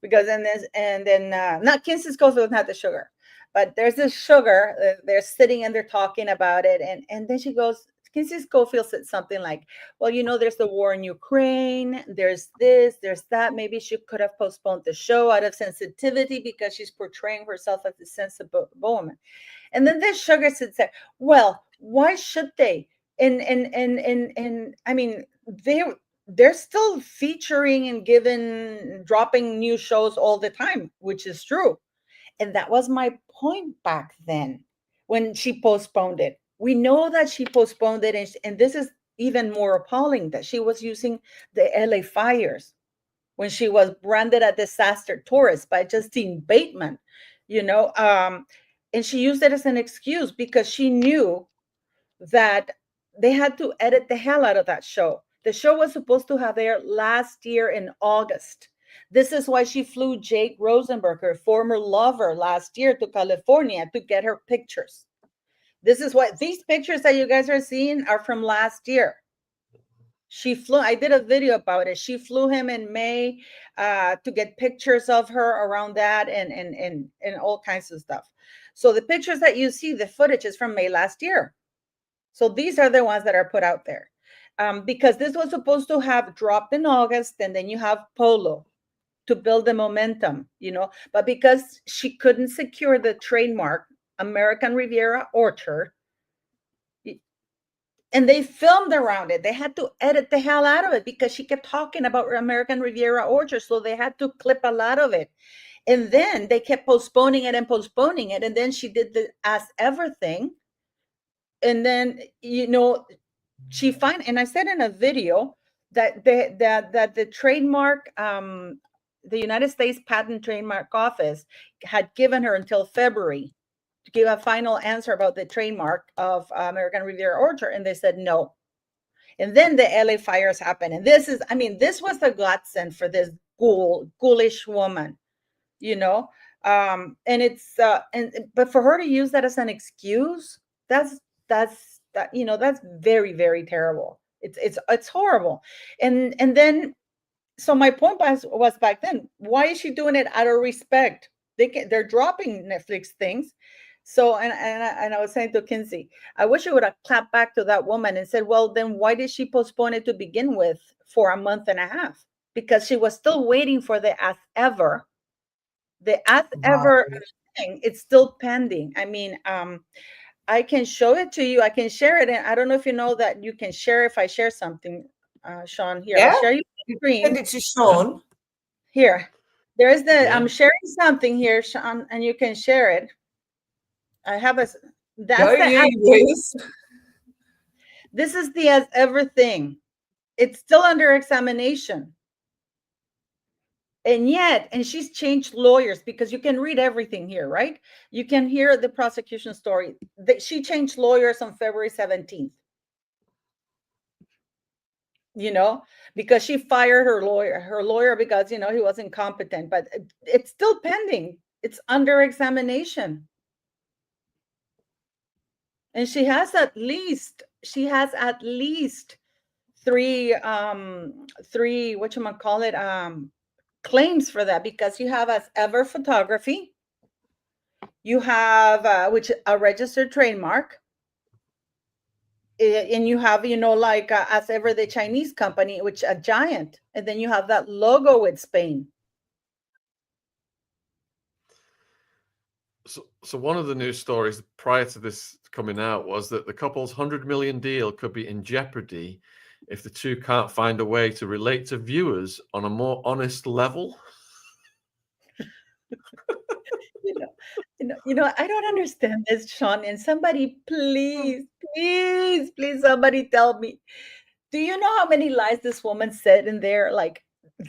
C: because not Kinsey Schofield, not the Sugar, but there's this Sugar. They're sitting and they're talking about it, and then she goes. Kinsey Schofield said something like, "Well, you know, there's the war in Ukraine. There's this, there's that. Maybe she could have postponed the show out of sensitivity because she's portraying herself as a sensible woman." And then this Sugar said, "Well, why should they?" And I mean, they're still featuring and dropping new shows all the time, which is true. And that was my point back then when she postponed it. We know that she postponed it, and this is even more appalling, that she was using the LA fires when she was branded a disaster tourist by Justine Bateman, you know, and she used it as an excuse because she knew that they had to edit the hell out of that show. The show was supposed to have aired last year in August. This is why she flew Jake Rosenberg, her former lover, last year to California to get her pictures. This is why these pictures that you guys are seeing are from last year. She flew, I did a video about it. She flew him in May to get pictures of her around that and all kinds of stuff. So the pictures that you see, the footage is from May last year. So these are the ones that are put out there, because this was supposed to have dropped in August, and then you have Polo. to build the momentum, but because she couldn't secure the trademark American Riviera Orchard, and they filmed around it. They had to edit the hell out of it because she kept talking about American Riviera Orchard. So they had to clip a lot of it. And then they kept postponing it and postponing it. And then she did the Ask Ever thing. And then, she and I said in a video that the trademark, the United States Patent Trademark Office had given her until February to give a final answer about the trademark of American Riviera Orchard, and they said no. And then the LA fires happened, and this was a godsend for this ghoulish woman, and it's but for her to use that as an excuse, that's very, very terrible. It's horrible. And then, so my point was back then, why is she doing it out of respect? They're dropping Netflix things. So, and I was saying to Kinsey, I wish I would have clapped back to that woman and said, well, then why did she postpone it to begin with for a month and a half? Because she was still waiting for the Ask Ever. The Ask Ever thing, it's still pending. I mean, I can show it to you. I can share it. And I don't know if you know that you can share if I share something, Sean. Here,
B: Yeah?
C: I'll share you the screen.
B: Send it to Sean.
C: Here. There's I'm sharing something here, Sean, and you can share it. I have this is the As Ever thing. It's still under examination. And she's changed lawyers, because you can read everything here, right? You can hear the prosecution story. She changed lawyers on February 17th. Because she fired her lawyer because, he was incompetent, but it's still pending. It's under examination. And she has at least three claims for that, because you have As Ever Photography, you have which a registered trademark, and you have As Ever, the Chinese company, which a giant, and then you have that logo with Spain.
A: So one of the news stories prior to this coming out was that the couple's $100 million deal could be in jeopardy if the two can't find a way to relate to viewers on a more honest level.
C: I don't understand this, Sean. And somebody, please, somebody tell me. Do you know how many lies this woman said in there? Like,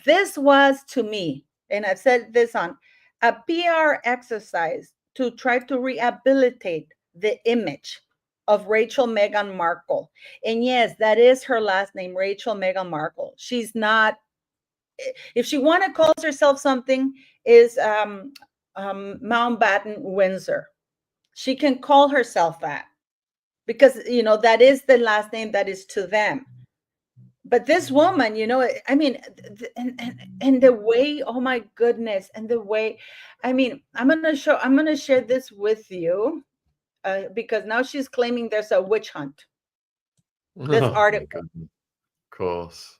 C: this was, to me, and I've said this on, a PR exercise to try to rehabilitate the image of Rachel Meghan Markle. And yes, that is her last name, Rachel Meghan Markle. She's not, if she calls herself something, is Mountbatten Windsor. She can call herself that, because, that is the last name that is to them. But this woman, I mean, and the way, oh my goodness, and the way, I mean, I'm going to share this with you because now she's claiming there's a witch hunt. This article.
A: Of course.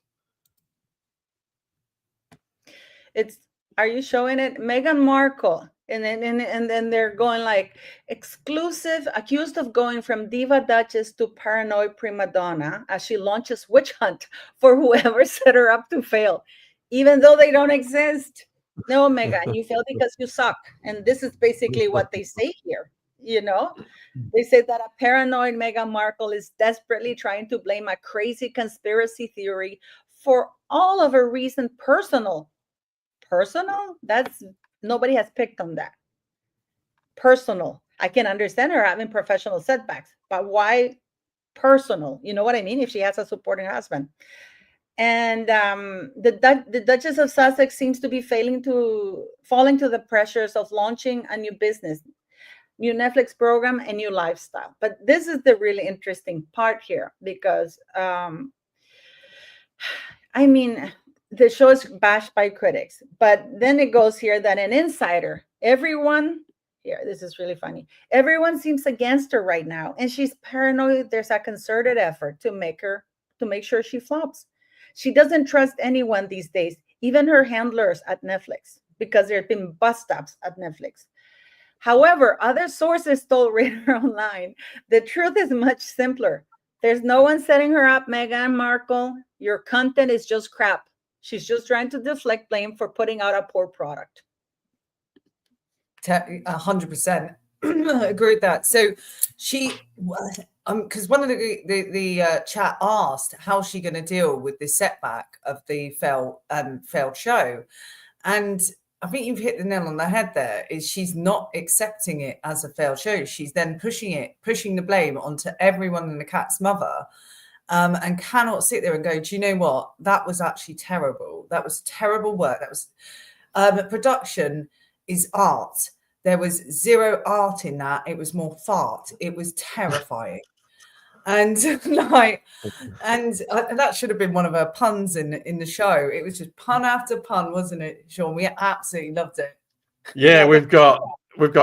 C: Are you showing it? Meghan Markle. And then they're going like, exclusive, accused of going from diva duchess to paranoid prima donna as she launches witch hunt for whoever set her up to fail, even though they don't exist. No, Meghan, you failed because you suck. And this is basically what they say here. They say that a paranoid Meghan Markle is desperately trying to blame a crazy conspiracy theory for all of her recent personal. That's, nobody has picked on that. Personal. I can understand her having professional setbacks, but why personal? You know what I mean? If she has a supporting husband. And the Duchess of Sussex seems to be falling to the pressures of launching a new business, new Netflix program, and new lifestyle. But this is the really interesting part here, because I mean, the show is bashed by critics, but then it goes here that an insider, this is really funny. Everyone seems against her right now, and she's paranoid there's a concerted effort to make sure she flops. She doesn't trust anyone these days, even her handlers at Netflix, because there have been bust-ups at Netflix. However, other sources told Reader Online, the truth is much simpler. There's no one setting her up, Meghan Markle. Your content is just crap. She's just trying to deflect blame for putting out a poor product.
B: 100% agree with that. So she, because one of the chat asked how's she going to deal with this setback of the failed show, and I think you've hit the nail on the head there. Is she's not accepting it as a failed show. She's then pushing the blame onto everyone and the cat's mother, and cannot sit there and go, do you know what? That was actually terrible. That was terrible work. That was production is art. There was zero art in that. It was more fart. It was terrifying. And that should have been one of her puns in the show. It was just pun after pun, wasn't it, Sean? We absolutely loved it.
A: Yeah, we've got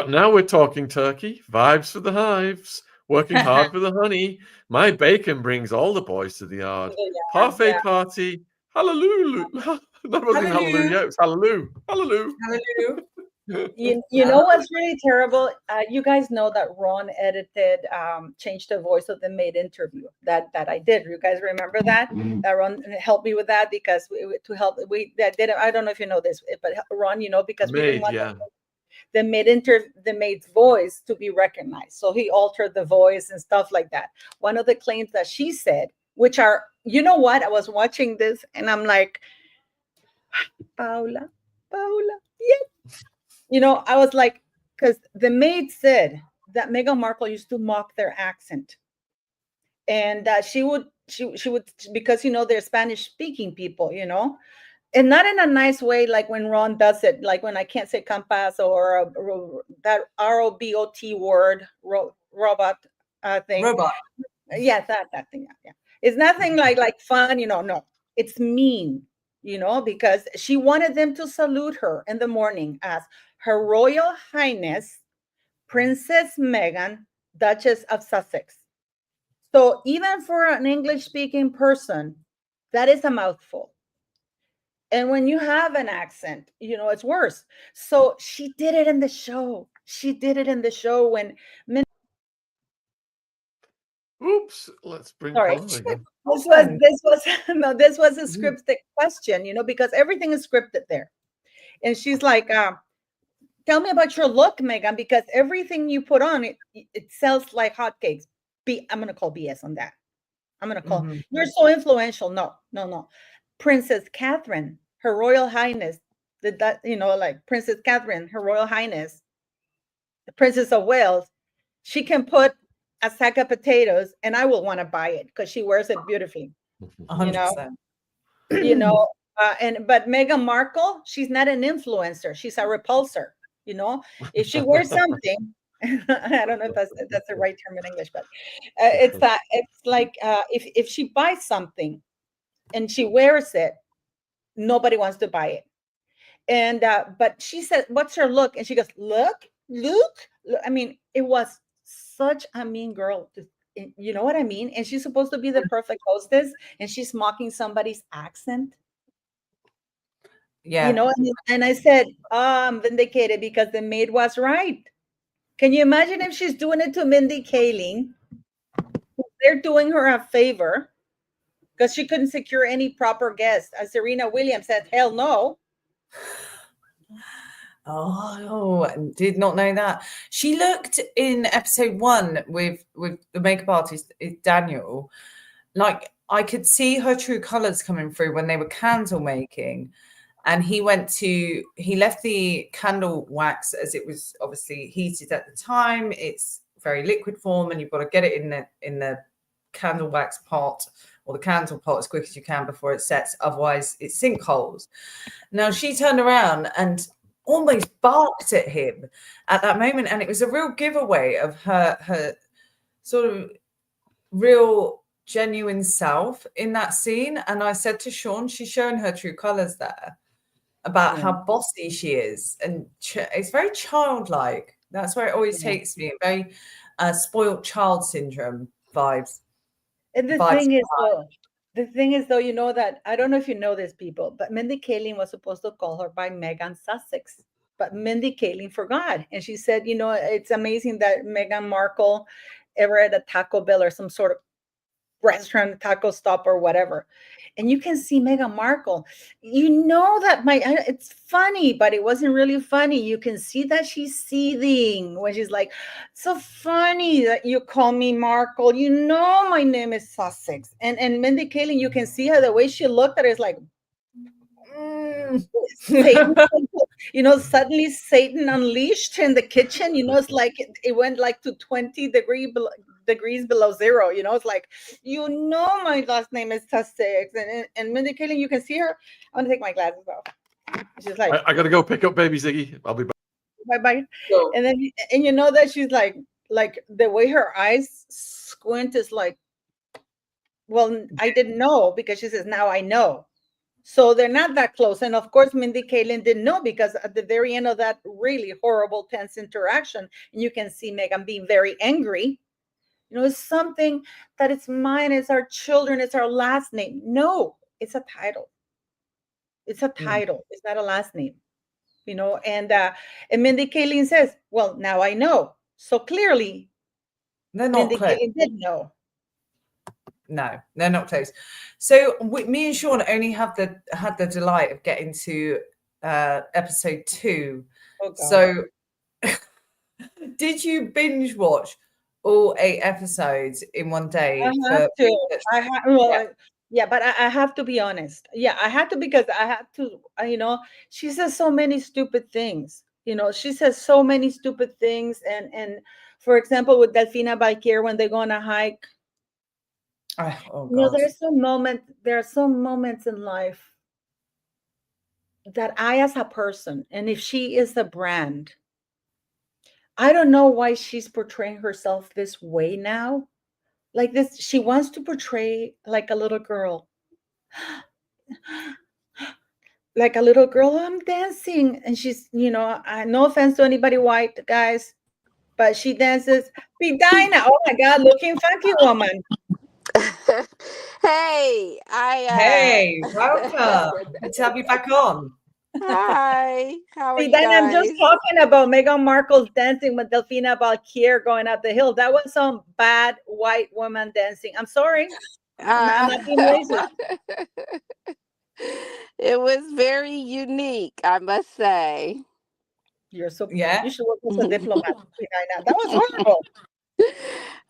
A: now we're talking turkey, vibes for the hives, working hard for the honey. My bacon brings all the boys to the yard. Parfait party, hallelujah. That wasn't hallelujah, it was hallelujah. Hallelujah.
B: Hallelujah.
C: You know what's really terrible? You guys know that Ron edited, changed the voice of the Maid interview that I did. You guys remember that? That Ron helped me with that because I don't know if you know this, but Ron, because we didn't want the maid's voice to be recognized, so he altered the voice and stuff like that. One of the claims that she said, which are, you know what? I was watching this and I'm like, Paula, yeah. I was like, because the maid said that Meghan Markle used to mock their accent, and that she would because they're Spanish speaking people, and not in a nice way, like when Ron does it, like when I can't say campas or that robot word robot thing.
B: Robot.
C: Yeah, that thing. Yeah, it's nothing like fun, no, it's mean. Because she wanted them to salute her in the morning as Her Royal Highness Princess Meghan, Duchess of Sussex. So even for an English-speaking person, that is a mouthful. And when you have an accent, it's worse. So she did it in the show. When
A: Oops, let's bring Paula again.
C: This was a scripted question, because everything is scripted there. And she's like, tell me about your look, Meghan, because everything you put on, it sells like hotcakes. I'm going to call BS on that. I'm going to call, you're so influential. No. Princess Catherine, Her Royal Highness, Princess Catherine, Her Royal Highness, the Princess of Wales, she can put a sack of potatoes and I will want to buy it because she wears it beautifully.
B: 100%.
C: But Meghan Markle, she's not an influencer. She's a repulsor. If she wears something, I don't know if that's the right term in English, but it's like if she buys something and she wears it, nobody wants to buy it. And but she said, "What's her look?" And she goes, "Look. I mean, it was such a mean girl. You know what I mean? And she's supposed to be the perfect hostess, and she's mocking somebody's accent.
B: Yeah.
C: And I said, I'm vindicated because the maid was right. Can you imagine if she's doing it to Mindy Kaling? They're doing her a favor because she couldn't secure any proper guest. As Serena Williams said, hell no.
B: Oh, I did not know that. She looked in episode 1 with the makeup artist Daniel, like I could see her true colors coming through when they were candle making. And he left the candle wax as it was obviously heated at the time. It's very liquid form and you've got to get it in the candle wax pot or the candle pot as quick as you can before it sets. Otherwise it sinkholes. Now she turned around and almost barked at him at that moment. And it was a real giveaway of her sort of real genuine self in that scene. And I said to Sean, she's showing her true colors there. About how bossy she is, and it's very childlike. That's where it always takes me. Very spoiled child syndrome vibes.
C: And the thing is, The thing is, though, you know that, I don't know if you know this, people, but Mindy Kaling was supposed to call her by Megan Sussex, but Mindy Kaling forgot. And she said, it's amazing that Meghan Markle ever at a Taco Bell or some sort of restaurant, taco stop or whatever. And you can see Meghan Markle, that it's funny, but it wasn't really funny. You can see that she's seething when she's like, so funny that you call me Markle. My name is Sussex. And Mindy Kaling, you can see her, the way she looked at it is like, Satan, suddenly Satan unleashed in the kitchen. It's like it went like to 20 degrees below zero. It's like, my last name is Sussex. And Mindy Kaling, you can see her. I'm gonna take my glasses off. She's like,
A: I gotta go pick up baby Ziggy. I'll be back.
C: Bye. And then that she's like the way her eyes squint is like, well, I didn't know, because she says, now I know. So they're not that close. And of course, Mindy Kaling didn't know, because at the very end of that really horrible, tense interaction, you can see Meghan being very angry. It's something that it's mine, it's our children, it's our last name. No, it's a title. It's a title. It's not a last name. And Mindy Kaling says, well, now I know. So clearly, Mindy Kaling did know.
B: No, they're not close. So me and Sean only had the delight of getting to episode 2.
C: Oh, God.
B: So did you binge watch all 8 episodes in one day?
C: Yeah, but I have to be honest. Yeah, I had to, because I had to, she says so many stupid things. She says so many stupid things. And for example, with Delfina Balquier, when they go on a hike,
B: oh God.
C: There are some moments in life that I, as a person, and if she is a brand, I don't know why she's portraying herself this way now. Like this, she wants to portray like a little girl. Like a little girl, I'm dancing. And she's, no offense to anybody white, guys, but she dances. Bedina, oh my God, looking funky woman.
D: Hey,
B: Hey, welcome. Good to have you back on.
D: Hi, how are you
C: Then I'm
D: guys?
C: just talking about Meghan Markle's dancing with Delfina Balquier going up the hill. That was some bad white woman dancing. I'm sorry. I'm not being racist.
D: It was very unique, I must say.
C: You're so,
B: Yeah.
C: you should work with a diplomat. That was horrible.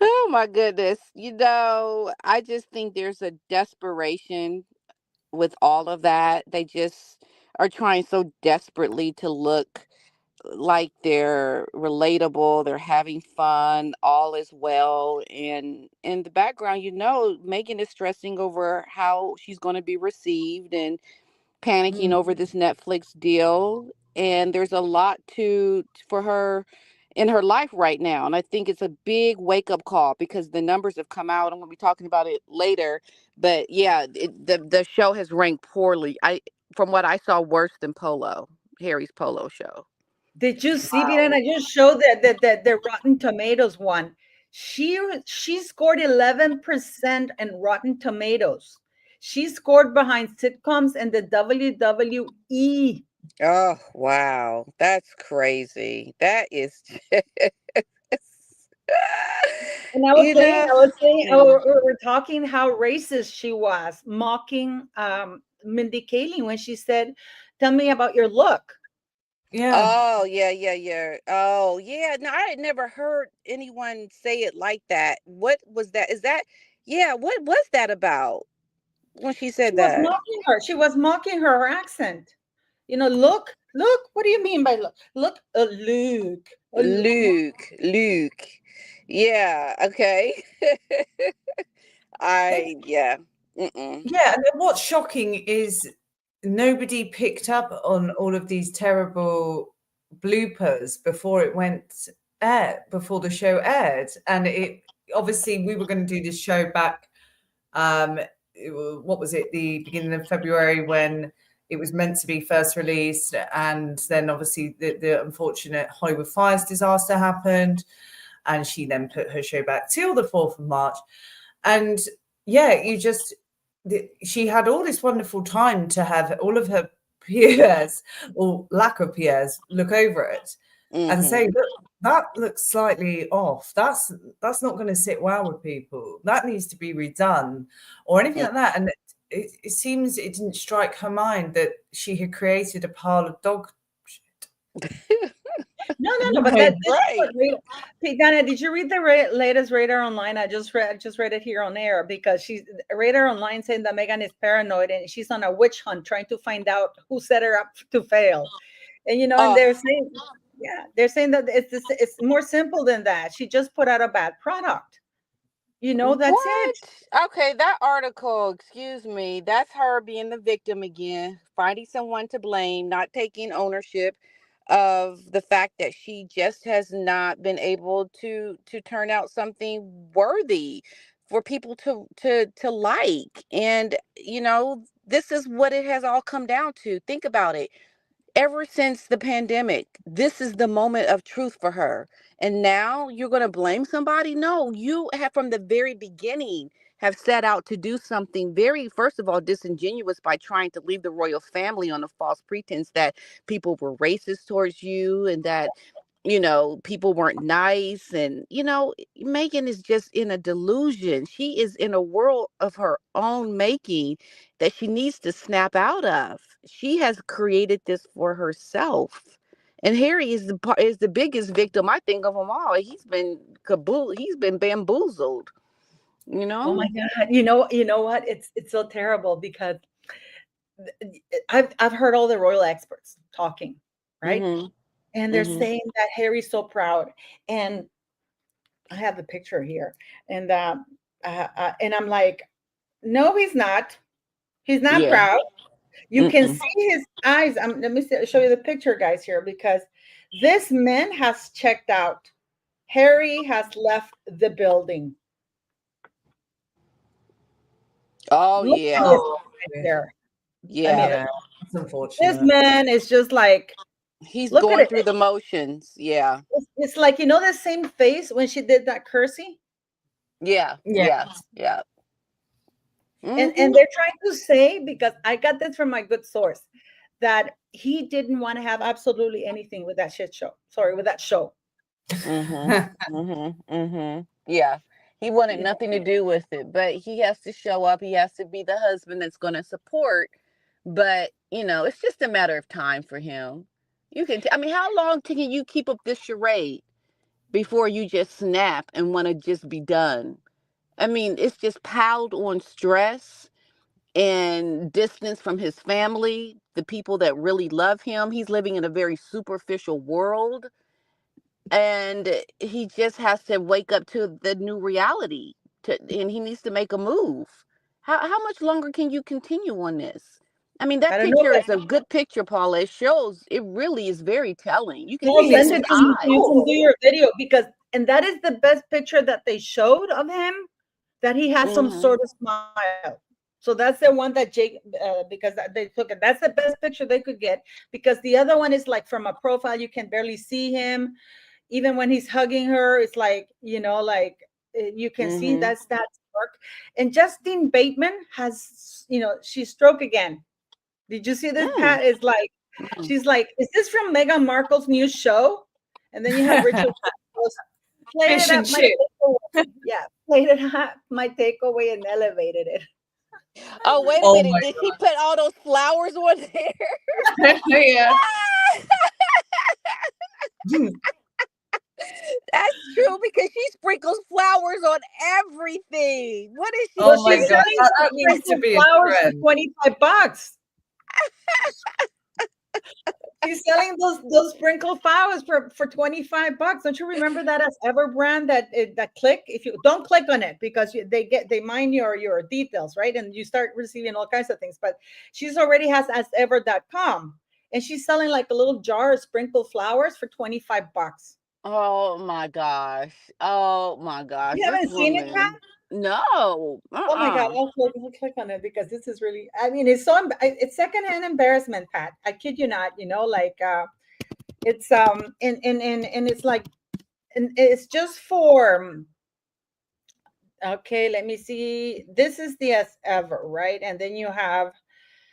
D: Oh my goodness. I just think there's a desperation with all of that. They just are trying so desperately to look like they're relatable, they're having fun, all is well. And in the background, Megan is stressing over how she's going to be received and panicking over this Netflix deal. And there's a lot for her in her life right now. And I think it's a big wake up call, because the numbers have come out. I'm going to be talking about it later. But yeah, the show has ranked poorly. From what I saw, worse than Harry's Polo show.
C: Did you see, Viren? I just showed the Rotten Tomatoes one. She scored 11% in Rotten Tomatoes. She scored behind sitcoms and the WWE.
D: Oh, wow. That's crazy. That is just...
C: And I was saying, we're talking how racist she was, mocking Mindy Kaling when she said, tell me about your look.
B: Yeah.
D: Oh, yeah. Oh, yeah. No, I had never heard anyone say it like that. What was that? What was that about when she said that?
C: Was mocking her. She was mocking her accent. Look. What do you mean by look? Look,
D: Luke. Yeah, okay.
B: Yeah, and what's shocking is nobody picked up on all of these terrible bloopers before the show aired. And it obviously, we were going to do this show back, what was it, the beginning of February, when it was meant to be first released, and then obviously the unfortunate Hollywood Fires disaster happened, and she then put her show back till the 4th of March. And yeah, she had all this wonderful time to have all of her peers or lack of peers look over it and say, look, that looks slightly off. That's not going to sit well with people. That needs to be redone or anything like that. And it seems it didn't strike her mind that she had created a pile of dog shit.
C: No, but that's right. Dana, did you read the latest Radar Online? I just read it here on air because she's Radar Online saying that Meghan is paranoid and she's on a witch hunt trying to find out who set her up to fail. And and they're saying that it's more simple than that. She just put out a bad product. That's it.
D: Okay, that article, excuse me, that's her being the victim again, finding someone to blame, not taking ownership of the fact that she just has not been able to turn out something worthy for people to like. And this is what it has all come down to. Think about it. Ever since the pandemic, this is the moment of truth for her. And now you're going to blame somebody? No, you have from the very beginning have set out to do something very, first of all, disingenuous by trying to leave the royal family on a false pretense that people were racist towards you and that people weren't nice. And, Meghan is just in a delusion. She is in a world of her own making that she needs to snap out of. She has created this for herself. And Harry is the biggest victim, I think, of them all. He's been bamboozled,
C: Oh my God. You know what? It's so terrible because I've heard all the royal experts talking, right? And they're saying that Harry's so proud. And I have the picture here. And I'm like, no, he's not. He's not proud. You can see his eyes. Let me show you the picture, guys, here, because this man has checked out. Harry has left the building.
D: Oh,
C: Look
D: yeah.
C: at this there.
B: Yeah, it's unfortunate.
C: This man is just like,
D: he's going through the motions. Yeah.
C: It's like, the same face when she did that Kersey.
D: Yeah.
C: And they're trying to say, because I got this from my good source, that he didn't want to have absolutely anything with that shit show. Sorry, with that show.
D: Yeah. He wanted nothing to do with it, but he has to show up. He has to be the husband that's going to support. But, it's just a matter of time for him. How long can you keep up this charade before you just snap and want to just be done? It's just piled on stress and distance from his family, the people that really love him. He's living in a very superficial world. And he just has to wake up to the new reality, and he needs to make a move. How much longer can you continue on this? That picture is a good picture, Paula. It really is very telling. You can
C: send it to me so you can do your video, and that is the best picture that they showed of him, that he has some sort of smile. So that's the one that Jake, because they took it. That's the best picture they could get, because the other one is like from a profile, you can barely see him. Even when he's hugging her, it's like, you can see that's dark. And Justine Bateman has, she stroke again. Did you see this, Pat? It's like, she's like, is this from Meghan Markle's new show? And then you have Richard played it up, played it up, my takeaway, and elevated it.
D: Oh, wait a minute. Did he put all those flowers on there?
B: Yeah.
D: That's true, because she sprinkles flowers on everything. What is she?
B: Oh my God, that needs to be
C: flowers for $25. She's selling those sprinkled flowers for $25. Don't you remember that as Everbrand, that click? If you don't click on it, because they mine your details, right? And you start receiving all kinds of things. But she's already has asever.com, and she's selling like a little jar of sprinkled flowers for $25.
D: Oh my gosh. Oh my gosh.
C: You haven't seen it, Pat?
D: No.
C: Oh my God, I'll click on it, because this is really, it's secondhand embarrassment, Pat. I kid you not, it's and it's like, and it's just for Okay, let me see. This is the as ever, right? And then you have.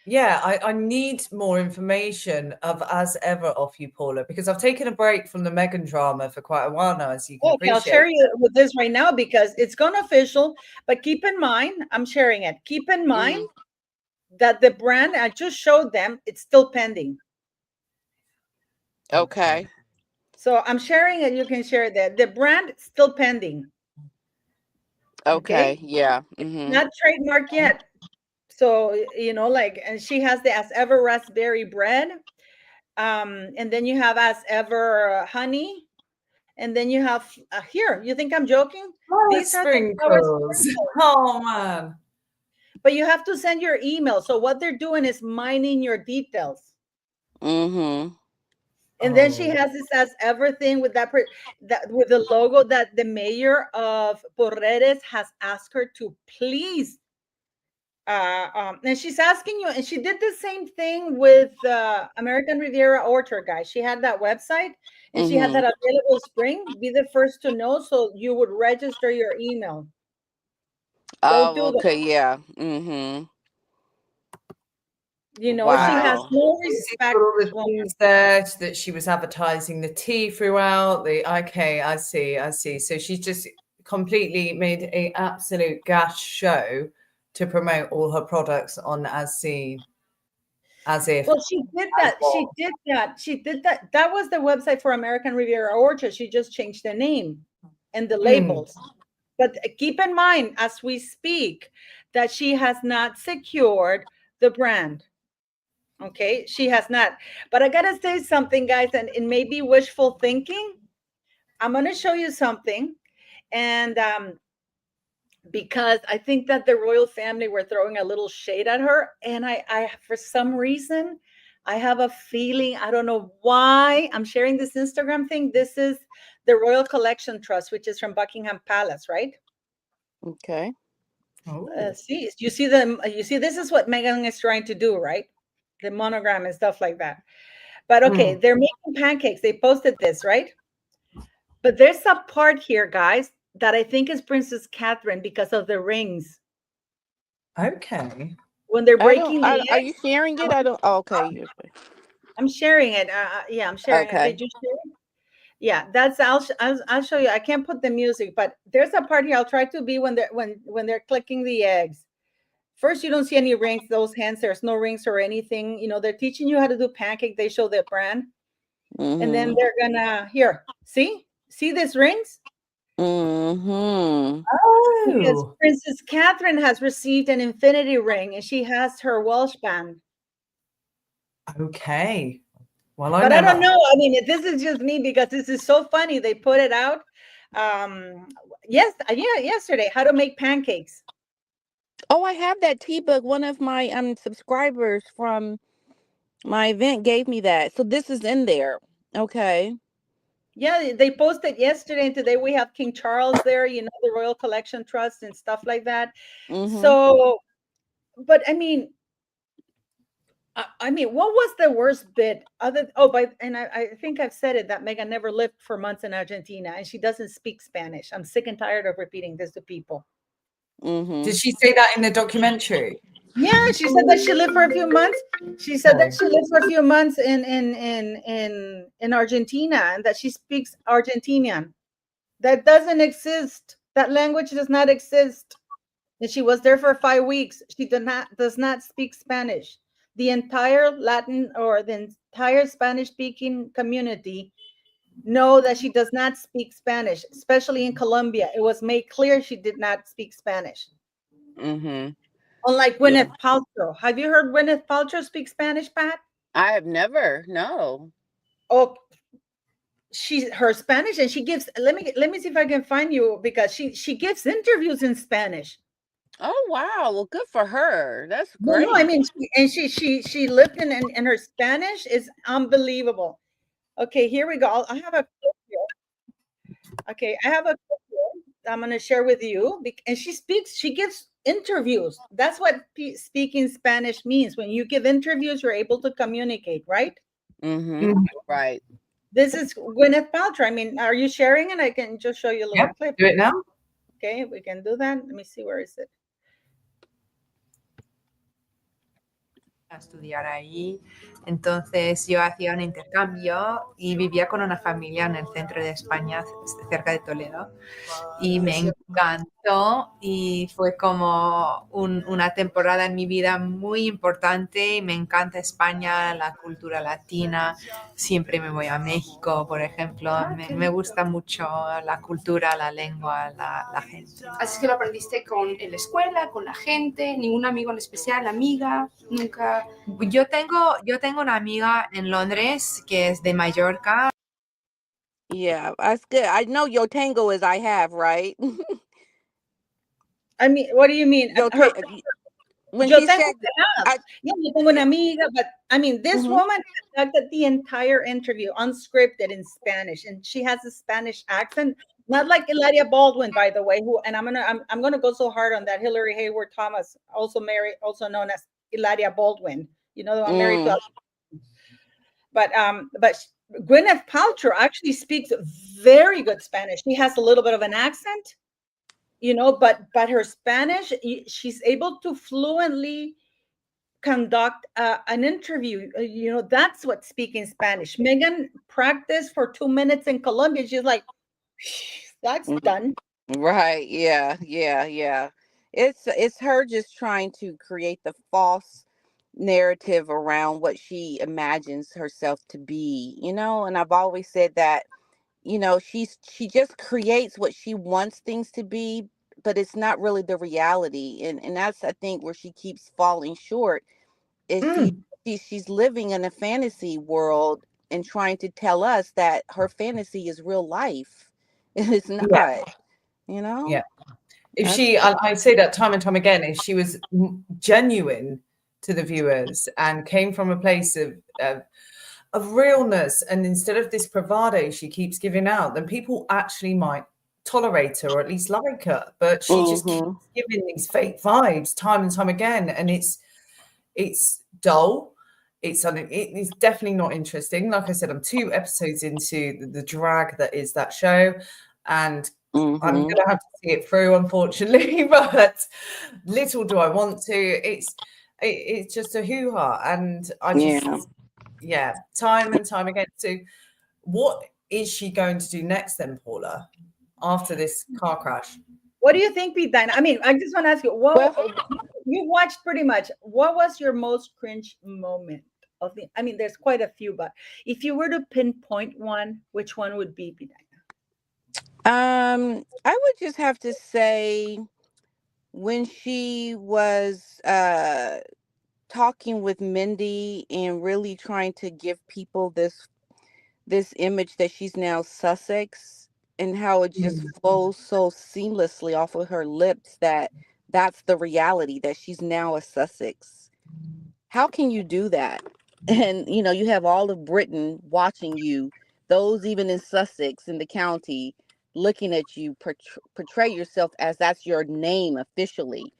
B: Yeah, I need more information of as ever off you, Paula, because I've taken a break from the Meghan drama for quite a while now, as you can
C: Okay, I'll
B: appreciate.
C: share you with this right now because it's gone official. But keep in mind, I'm sharing it. Keep in mind that the brand I just showed them, it's still pending.
D: Okay.
C: So I'm sharing it. You can share that. The brand is still pending.
D: Okay. Yeah. Mm-hmm.
C: Not trademark yet. So, you know, like, and she has the as ever raspberry bread. And then you have as ever honey. And then you have here, you think I'm joking?
B: These sprinkles. Oh, man.
C: But you have to send your email. So what they're doing is mining your details.
D: Mm-hmm.
C: And then she has this as everything with that with the logo that the mayor of Porreres has asked her to please. And she's asking you, and she did the same thing with American Riviera Orchard, guys. She had that website, and she had that available spring. Be the first to know, so you would register your email. Don't do
D: okay.
C: that.
D: Yeah. Mm-hmm.
C: You know,
D: Wow.
C: she has no respect.
B: All the things there that she was advertising the tea throughout. Okay, I see. So she just completely made an absolute gas show to promote all her products on As Seen. As if.
C: Well, she did that. She did that. That was the website for American Riviera Orchard. She just changed the name and the labels. But keep in mind, as we speak, that she has not secured the brand. Okay, she has not. But I gotta say something, guys, and it may be wishful thinking. I'm gonna show you something, and because I think that the royal family were throwing a little shade at her, and I for some reason, I have a feeling, I don't know why I'm sharing this Instagram thing. This is the Royal Collection Trust, which is from Buckingham Palace, right?
D: Okay.
C: See, you see them. You see, this is what Meghan is trying to do, right? The monogram and stuff like that. But okay, they're making pancakes. They posted this, right? But there's a part here, guys, that I think is Princess Catherine because of the rings.
B: Okay.
C: When they're breaking the eggs.
D: Are you sharing it? I don't. Okay.
C: I'm sharing it. Yeah, I'm sharing it. Did you share it? Yeah, that's. I'll show you. I can't put the music, but there's a part here. I'll try to be when they're clicking the eggs. First, you don't see any rings. Those hands, there's no rings or anything. You know, they're teaching you how to do pancake. They show their brand, and then they're gonna see these rings.
D: Mm-hmm.
C: Because Princess Catherine has received an infinity ring, and she has her Welsh band.
B: Okay. Well,
C: but I don't know. I mean, this is just me because this is so funny. They put it out. Yesterday, how to make pancakes.
D: Oh, I have that tea book. One of my subscribers from my event gave me that. So this is in there. Okay.
C: Yeah, they posted yesterday, and today we have King Charles there, you know, the Royal Collection Trust and stuff like that. So, but I mean, what was the worst bit I think I've said it, that Meghan never lived for months in Argentina and she doesn't speak Spanish. I'm sick and tired of repeating this to people.
B: Did she say that in the documentary?
C: Yeah, she said that she lived for a few months. She said that she lived for a few months in Argentina and that she speaks Argentinian. That doesn't exist. That language does not exist. And she was there for 5 weeks. She does not speak Spanish. The entire Latin or the entire Spanish-speaking community know that she does not speak Spanish, especially in Colombia. It was made clear she did not speak Spanish. Unlike Gwyneth Paltrow. Have you heard Gwyneth Paltrow speak Spanish, Pat?
D: I have never. No.
C: Oh, her Spanish, and she gives. Let me see if I can find you, because she gives interviews in Spanish.
D: Oh wow! Well, good for her. That's great.
C: No, I mean, she lived in, and her Spanish is unbelievable. Okay, here we go. I have a clip here. Okay, I have a clip here I'm going to share with you. And she gives interviews. That's what speaking Spanish means. When you give interviews, you're able to communicate, right?
D: Right.
C: This is Gwyneth Paltrow. I mean, are you sharing it? I can just show you a little clip.
B: Do it now.
C: Okay, we can do that. Let me see, where is it?
E: A estudiar ahí. Entonces yo hacía un intercambio y vivía con una familia en el centro de España, cerca de Toledo. Y me encantó y fue como una temporada en mi vida muy importante. Y me encanta España, la cultura latina. Siempre me voy a México, por ejemplo. Me gusta mucho la cultura, la lengua, la gente.
F: Así que lo aprendiste en la escuela, con la gente, ningún amigo en especial, amiga, nunca.
E: Yo tengo una amiga en Londres que es de Mallorca.
D: Yeah, that's good. I know your tango is I have, right?
C: I mean, what do you mean?
D: Yo
C: Her-
D: when
C: Yo
D: she
C: tengo
D: said,
C: que have.
D: I,
C: Yeah, yo tengo una amiga, but I mean, this
D: Mhm.
C: woman conducted the entire interview unscripted in Spanish, and she has a Spanish accent, not like Hilaria Baldwin, by the way. I'm gonna go so hard on that. Hillary Hayward Thomas, also known as Hilaria Baldwin. You know, the one married to. But Gwyneth Paltrow actually speaks very good Spanish. She has a little bit of an accent, you know, but her Spanish, she's able to fluently conduct an interview. You know, that's what speaking Spanish. Megan practiced for 2 minutes in Colombia. She's like, that's done.
D: right, yeah. It's her just trying to create the false narrative around what she imagines herself to be, and I've always said that, she just creates what she wants things to be, but it's not really the reality. And that's, I think, where she keeps falling short, is she's living in a fantasy world and trying to tell us that her fantasy is real life. It's not,
B: Yeah. If she, I say that time and time again, if she was genuine to the viewers and came from a place of realness, and instead of this bravado she keeps giving out, then people actually might tolerate her or at least like her. But she just keeps giving these fake vibes time and time again, and it's dull. It's definitely not interesting. Like I said, I'm 2 episodes into the drag that is that show, and I'm going to have to see it through, unfortunately, but little do I want to. It's just a hoo-ha, and I just, time and time again. So what is she going to do next then, Paula, after this car crash?
C: What do you think, Pete? I mean, I just want to ask you, you watched pretty much. What was your most cringe moment of the? I mean, there's quite a few, but if you were to pinpoint one, which one would be, Pete?
D: I would just have to say when she was talking with Mindy and really trying to give people this image that she's now Sussex, and how it just flows so seamlessly off of her lips that that's the reality, that she's now a Sussex. How can you do that? And you have all of Britain watching you, those even in Sussex, in the county, looking at you portray yourself as that's your name officially.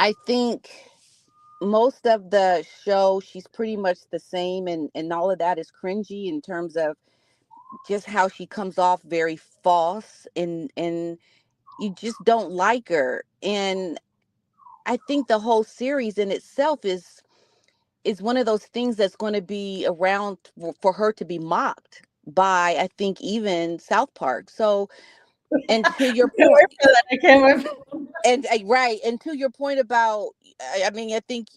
D: I think most of the show, she's pretty much the same, and all of that is cringy in terms of just how she comes off very false, and you just don't like her. And I think the whole series in itself is one of those things that's going to be around for her to be mocked by, I think, even South Park. So, and to your point,
C: I can't wait.
D: and right, and to your point about, I mean, I think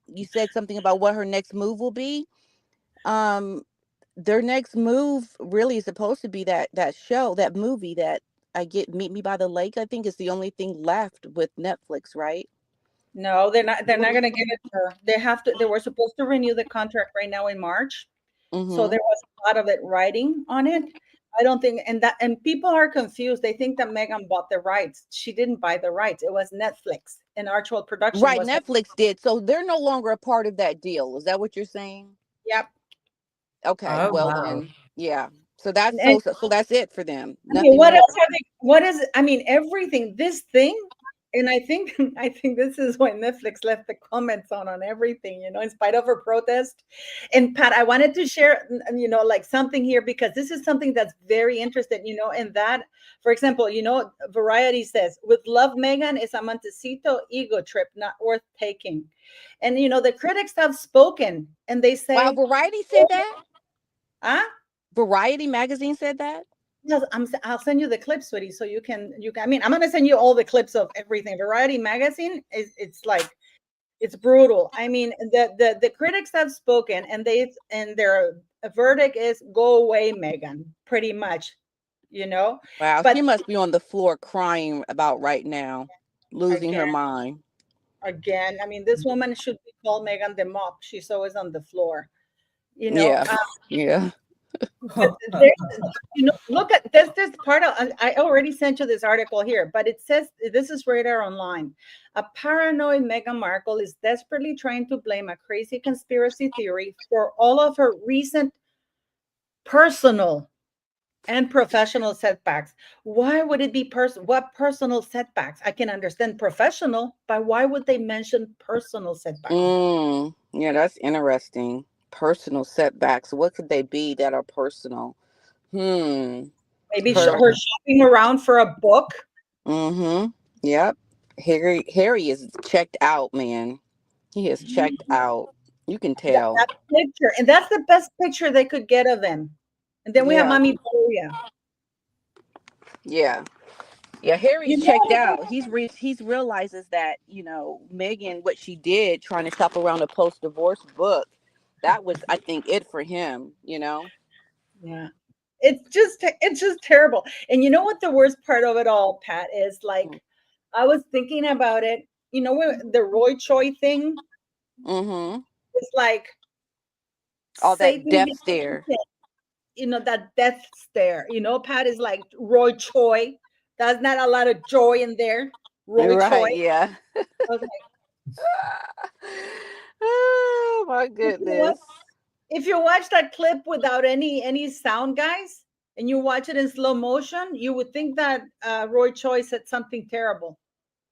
D: you said something about what her next move will be. Their next move really is supposed to be that show, that movie that Meet Me by the Lake. I think is the only thing left with Netflix, right?
C: No, they're not going to give it to her. They have to. They were supposed to renew the contract right now in March, so there was a lot of it writing on it. I don't think, and people are confused. They think that Meghan bought the rights. She didn't buy the rights. It was Netflix. An actual production.
D: Right, Netflix did. So they're no longer a part of that deal. Is that what you're saying?
C: Yep.
D: Okay.
B: Oh,
D: well,
B: wow.
D: then, yeah. So that's
C: And
D: so that's it for them.
C: I mean,
D: Nothing
C: what
D: more.
C: else are they? What is? I mean, everything. This thing And I think I think this is why Netflix left the comments on everything, in spite of her protest. And Pat, I wanted to share, like something here because this is something that's very interesting, and that, for example, Variety says, with love, Meghan is a Montecito ego trip, not worth taking. And the critics have spoken, and they
D: Wow,
C: say,
D: Variety said that?
C: ah,
D: Variety magazine said that?
C: yes, I'll send you the clips, sweetie, so you can. I mean, I'm gonna send you all the clips of everything. Variety magazine it's like it's brutal. I mean, the critics have spoken, and their verdict is go away, Meghan, pretty much,
D: Wow, she
C: But
D: must be on the floor crying about right now, losing her
C: again,
D: mind.
C: I mean, this woman should be called Meghan the Mop. She's always on the floor, you know.
D: Yeah, yeah.
C: But there's, look at this part of, I already sent you this article here, but it says, this is Radar Online. A paranoid Meghan Markle is desperately trying to blame a crazy conspiracy theory for all of her recent personal and professional setbacks. Why would it be what personal setbacks? I can understand professional, but why would they mention personal setbacks?
D: Yeah, that's interesting. Personal setbacks. What could they be that are personal?
C: Maybe
D: Her.
C: her shopping around for a book.
D: Yep. Harry is checked out, man. He is checked out. You can tell.
C: That picture, and that's the best picture they could get of him. And then we have
D: Yeah.
C: Mommy Gloria.
D: Yeah. Yeah, Harry's checked out. He's realizes that, Meghan, what she did trying to shop around a post-divorce book, that was, I think, it for him,
C: Yeah. It's just terrible. And you know what the worst part of it all, Pat, is like, I was thinking about it, when the Roy Choi thing, it's like
D: all that
C: Satan
D: death
C: hit
D: stare.
C: that death stare. Pat is like Roy Choi. There's not a lot of joy in there. Roy
D: Right,
C: Choi.
D: yeah.
C: I was like,
D: Oh my goodness.
C: if you watch that clip without any sound, guys, and you watch it in slow motion, you would think that Roy Choi said something terrible,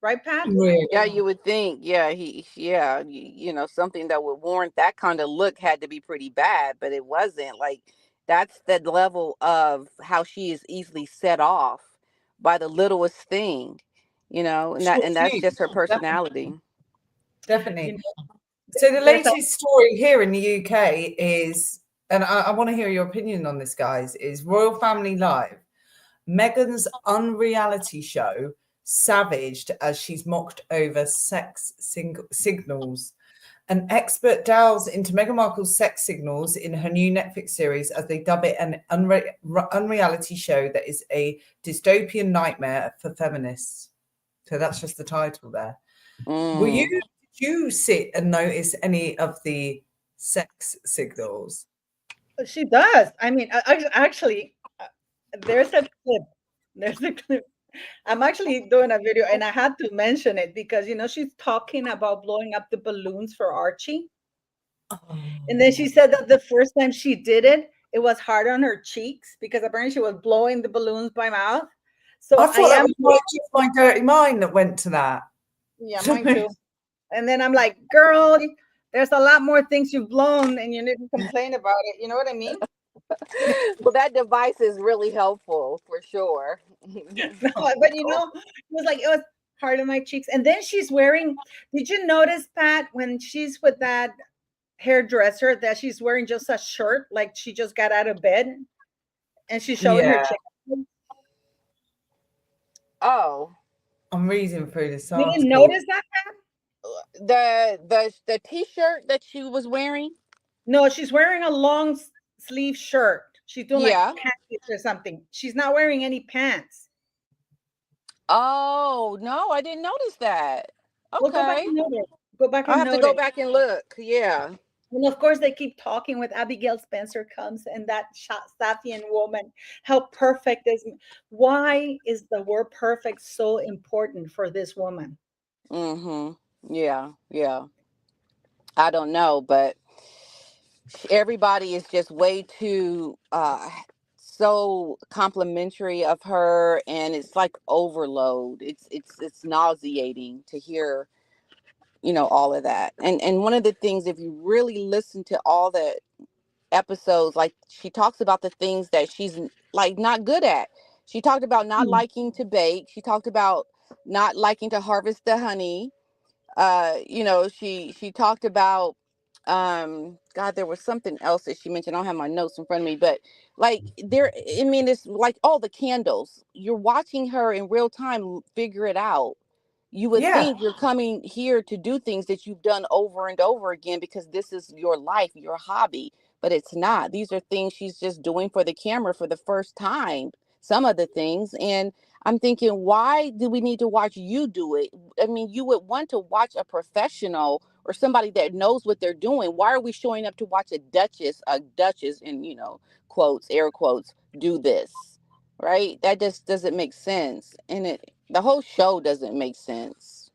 C: right, Pat?
D: Yeah, you would think. Yeah, something that would warrant that kind of look had to be pretty bad, but it wasn't. Like, that's the level of how she is easily set off by the littlest thing, and that's just her personality.
B: Definitely. So the latest story here in the UK is, and I want to hear your opinion on this, guys, is Royal Family Live. Meghan's unreality show savaged as she's mocked over sex signals. An expert delves into Meghan Markle's sex signals in her new Netflix series as they dub it an unreality show that is a dystopian nightmare for feminists. So that's just the title there. Did you sit and notice any of the sex signals?
C: She does. I mean, actually, there's a clip. There's a clip. I'm actually doing a video, and I had to mention it because she's talking about blowing up the balloons for Archie, and then she said that the first time she did it, it was hard on her cheeks because apparently she was blowing the balloons by mouth. So
B: I thought that was just my dirty mind that went to that.
C: Yeah, mine too. And then I'm like, girl, there's a lot more things you've blown, and you didn't complain about it. You know what I mean?
D: Well, that device is really helpful for sure.
C: No, but it was hard on my cheeks. And then she's wearing, did you notice, Pat, when she's with that hairdresser, that she's wearing just a shirt, like she just got out of bed and she's showing her chicken?
D: Oh,
B: I'm reading through this
C: article. You didn't notice that, Pat?
D: The t-shirt that she was wearing?
C: No, she's wearing a long sleeve shirt. She's doing like pants or something. She's not wearing any pants.
D: Oh, no, I didn't notice that. Okay.
C: Well, go back and notice. Go back and
D: I have to go back and look. Yeah.
C: And of course, they keep talking with Abigail Spencer comes and that Safian woman. How perfect is? Why is the word perfect so important for this woman?
D: Yeah. I don't know, but everybody is just way too so complimentary of her, and it's like overload. It's nauseating to hear, all of that. And one of the things, if you really listen to all the episodes, like, she talks about the things that she's like not good at. She talked about not liking to bake. She talked about not liking to harvest the honey. She talked about, God, there was something else that she mentioned. I don't have my notes in front of me, but like it's like all the candles. You're watching her in real time figure it out. You would think you're coming here to do things that you've done over and over again because this is your life, your hobby, but it's not. These are things she's just doing for the camera for the first time, some of the things. And I'm thinking, why do we need to watch you do it? I mean, you would want to watch a professional or somebody that knows what they're doing. Why are we showing up to watch a duchess in, quotes, air quotes, do this? Right? That just doesn't make sense. And the whole show doesn't make sense.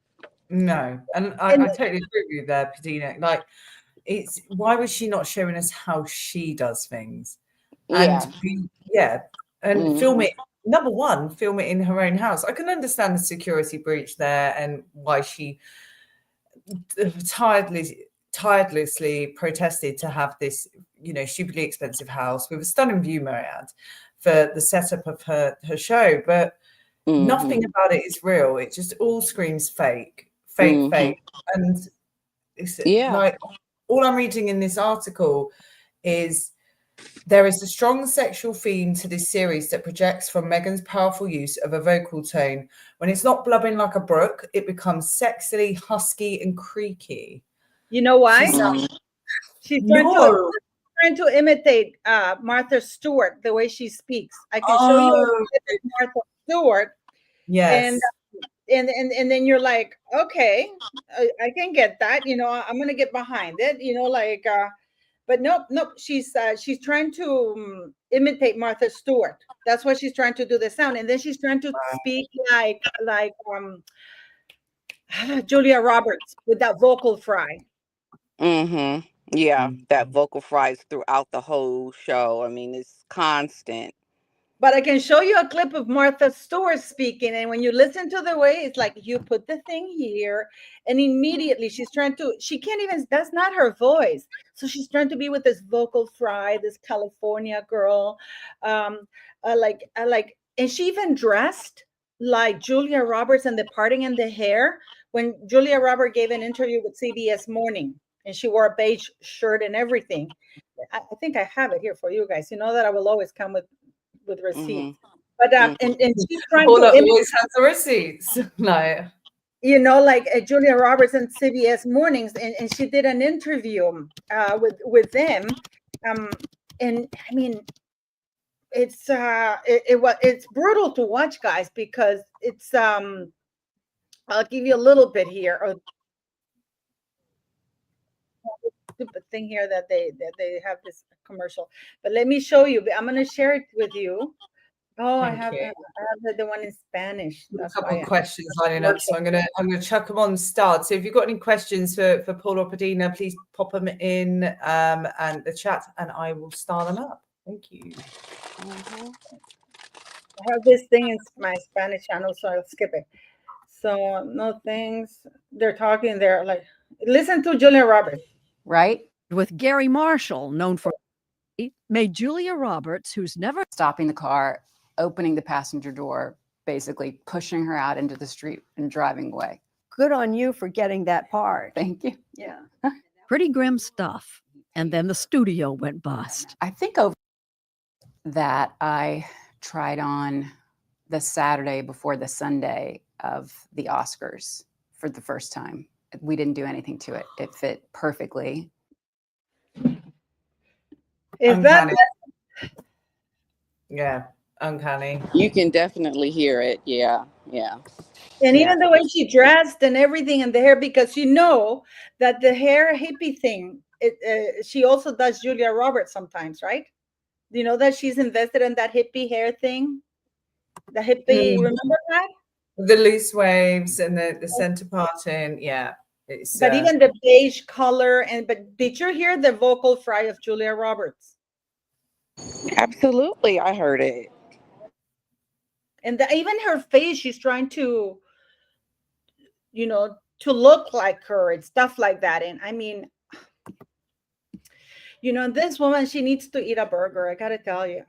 B: No. And I totally agree with you there, Padina. Like, why was she not showing us how she does things? And film it. Number one, film it in her own house. I can understand the security breach there and why she tirelessly protested to have this, stupidly expensive house with a stunning view, Marianne, for the setup of her show. But nothing about it is real. It just all screams fake. And it's like, all I'm reading in this article is there is a strong sexual theme to this series that projects from Meghan's powerful use of a vocal tone. When it's not blubbing like a brook, it becomes sexily husky and creaky.
C: You know why? She's trying to imitate Martha Stewart, the way she speaks. I can show you Martha Stewart.
B: Yes.
C: And then you're like, okay, I can get that. I'm going to get behind it. But nope. She's trying to imitate Martha Stewart. That's what she's trying to do the sound, and then she's trying to speak like Julia Roberts with that vocal fry.
D: Yeah, that vocal fries throughout the whole show. I mean, it's constant.
C: But I can show you a clip of Martha Stewart speaking, and when you listen to the way, it's like you put the thing here, and immediately she can't even, that's not her voice. So she's trying to be with this vocal fry, this California girl, and she even dressed like Julia Roberts and the parting in the hair when Julia Roberts gave an interview with CBS Morning, and she wore a beige shirt and everything. I think I have it here for you guys. You know that I will always come with receipts, but and she's trying
B: Paula
C: to
B: always has the receipts, like
C: Julia Roberts and CBS Mornings, and she did an interview with them, and I mean, it's brutal to watch, guys, because it's I'll give you a little bit here. Stupid thing here that they have this commercial, but let me show you. I'm going to share it with you. I have the one in Spanish.
B: That's a couple of questions lining up, so I'm gonna chuck them on start. So if you've got any questions for Paula or Padina, please pop them in and the chat, and I will start them up. Thank you.
C: I have this thing in my Spanish channel, so I'll skip it. So no things. They're talking. They're like, listen to Julia Roberts.
G: Right? With Gary Marshall, known for made Julia Roberts, who's never stopping the car, opening the passenger door, basically pushing her out into the street and driving away.
H: Good on you for getting that part.
G: Thank you.
C: Yeah.
H: Pretty grim stuff. And then the studio went bust.
G: I think over that I tried on the Saturday before the Sunday of the Oscars for the first time. We didn't do anything to it. It fit perfectly.
B: Uncanny. Yeah, uncanny.
D: You can definitely hear it. Yeah.
C: And even the way she dressed and everything, and the hair, because that the hair hippie thing, she also does Julia Roberts sometimes, right? You know that she's invested in that hippie hair thing? The hippie, remember that?
B: The loose waves and the center parting, yeah.
C: But even the beige color, but did you hear the vocal fry of Julia Roberts?
D: Absolutely, I heard it.
C: And even her face, she's trying to, to look like her and stuff like that. And I mean, this woman, she needs to eat a burger. I gotta tell you.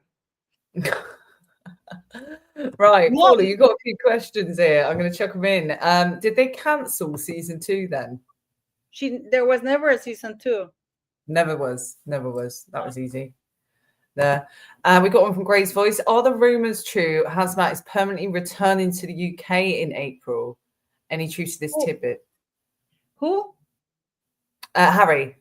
B: Right,
C: No.
B: Paula, you've got a few questions here. I'm going to chuck them in. Did they cancel season 2 then?
C: There was never a season 2.
B: Never was. That was easy. There. We got one from Grace Voice. Are the rumours true? Hazmat is permanently returning to the UK in April. Any truth to this tidbit?
C: Who?
B: Harry.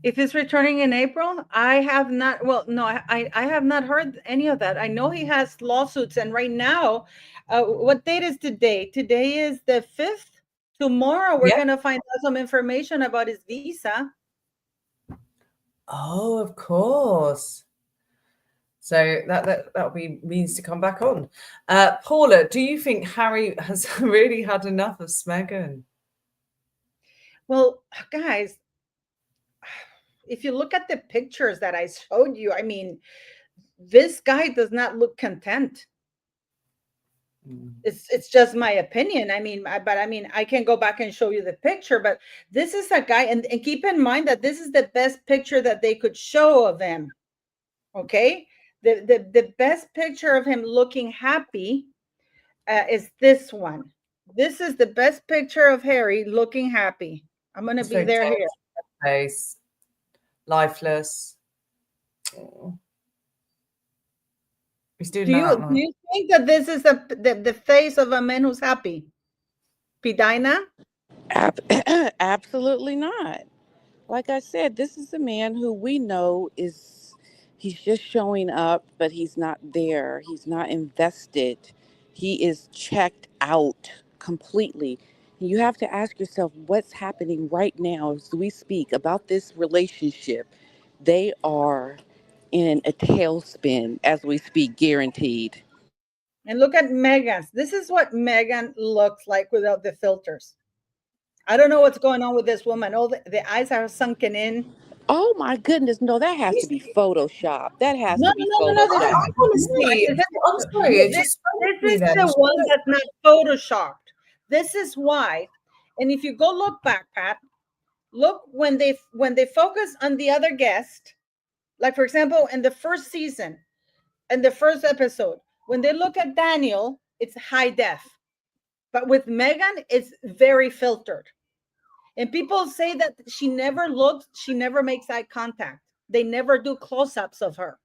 C: If he's returning in April, I have not. Well, no, I have not heard any of that. I know he has lawsuits, and right now, what date is today? Today is the 5th. Tomorrow, we're gonna find out some information about his visa.
B: Oh, of course. So that'll be means to come back on. Paula, do you think Harry has really had enough of Meghan?
C: Well, guys, if you look at the pictures that I showed you, I mean, this guy does not look content. It's just my opinion. I mean, I can go back and show you the picture, but this is a guy, and keep in mind that this is the best picture that they could show of him. Okay, the best picture of him looking happy is this one. This is the best picture of Harry looking happy. I'm gonna be there here.
B: Face, lifeless. Oh. He's doing
C: Do you think that this is the face of a man who's happy? Pidina?
D: Absolutely not. Like I said, this is a man who we know he's just showing up, but he's not there. He's not invested. He is checked out completely. You have to ask yourself what's happening right now as we speak about this relationship. They are in a tailspin as we speak, guaranteed.
C: And look at Meghan's. This is what Meghan looks like without the filters. I don't know what's going on with this woman. Oh, the eyes are sunken in.
D: Oh my goodness, no, that has to be Photoshop. That has to be
C: No.
D: Photoshop.
B: Honestly, I'm sorry.
C: This is the one that's not photoshopped. This is why. And if you go look back, Pat, look when they focus on the other guest, like for example, in the first season, in the first episode, when they look at Daniel, it's high def. But with Meghan, it's very filtered. And people say that she never looks, she never makes eye contact. They never do close-ups of her.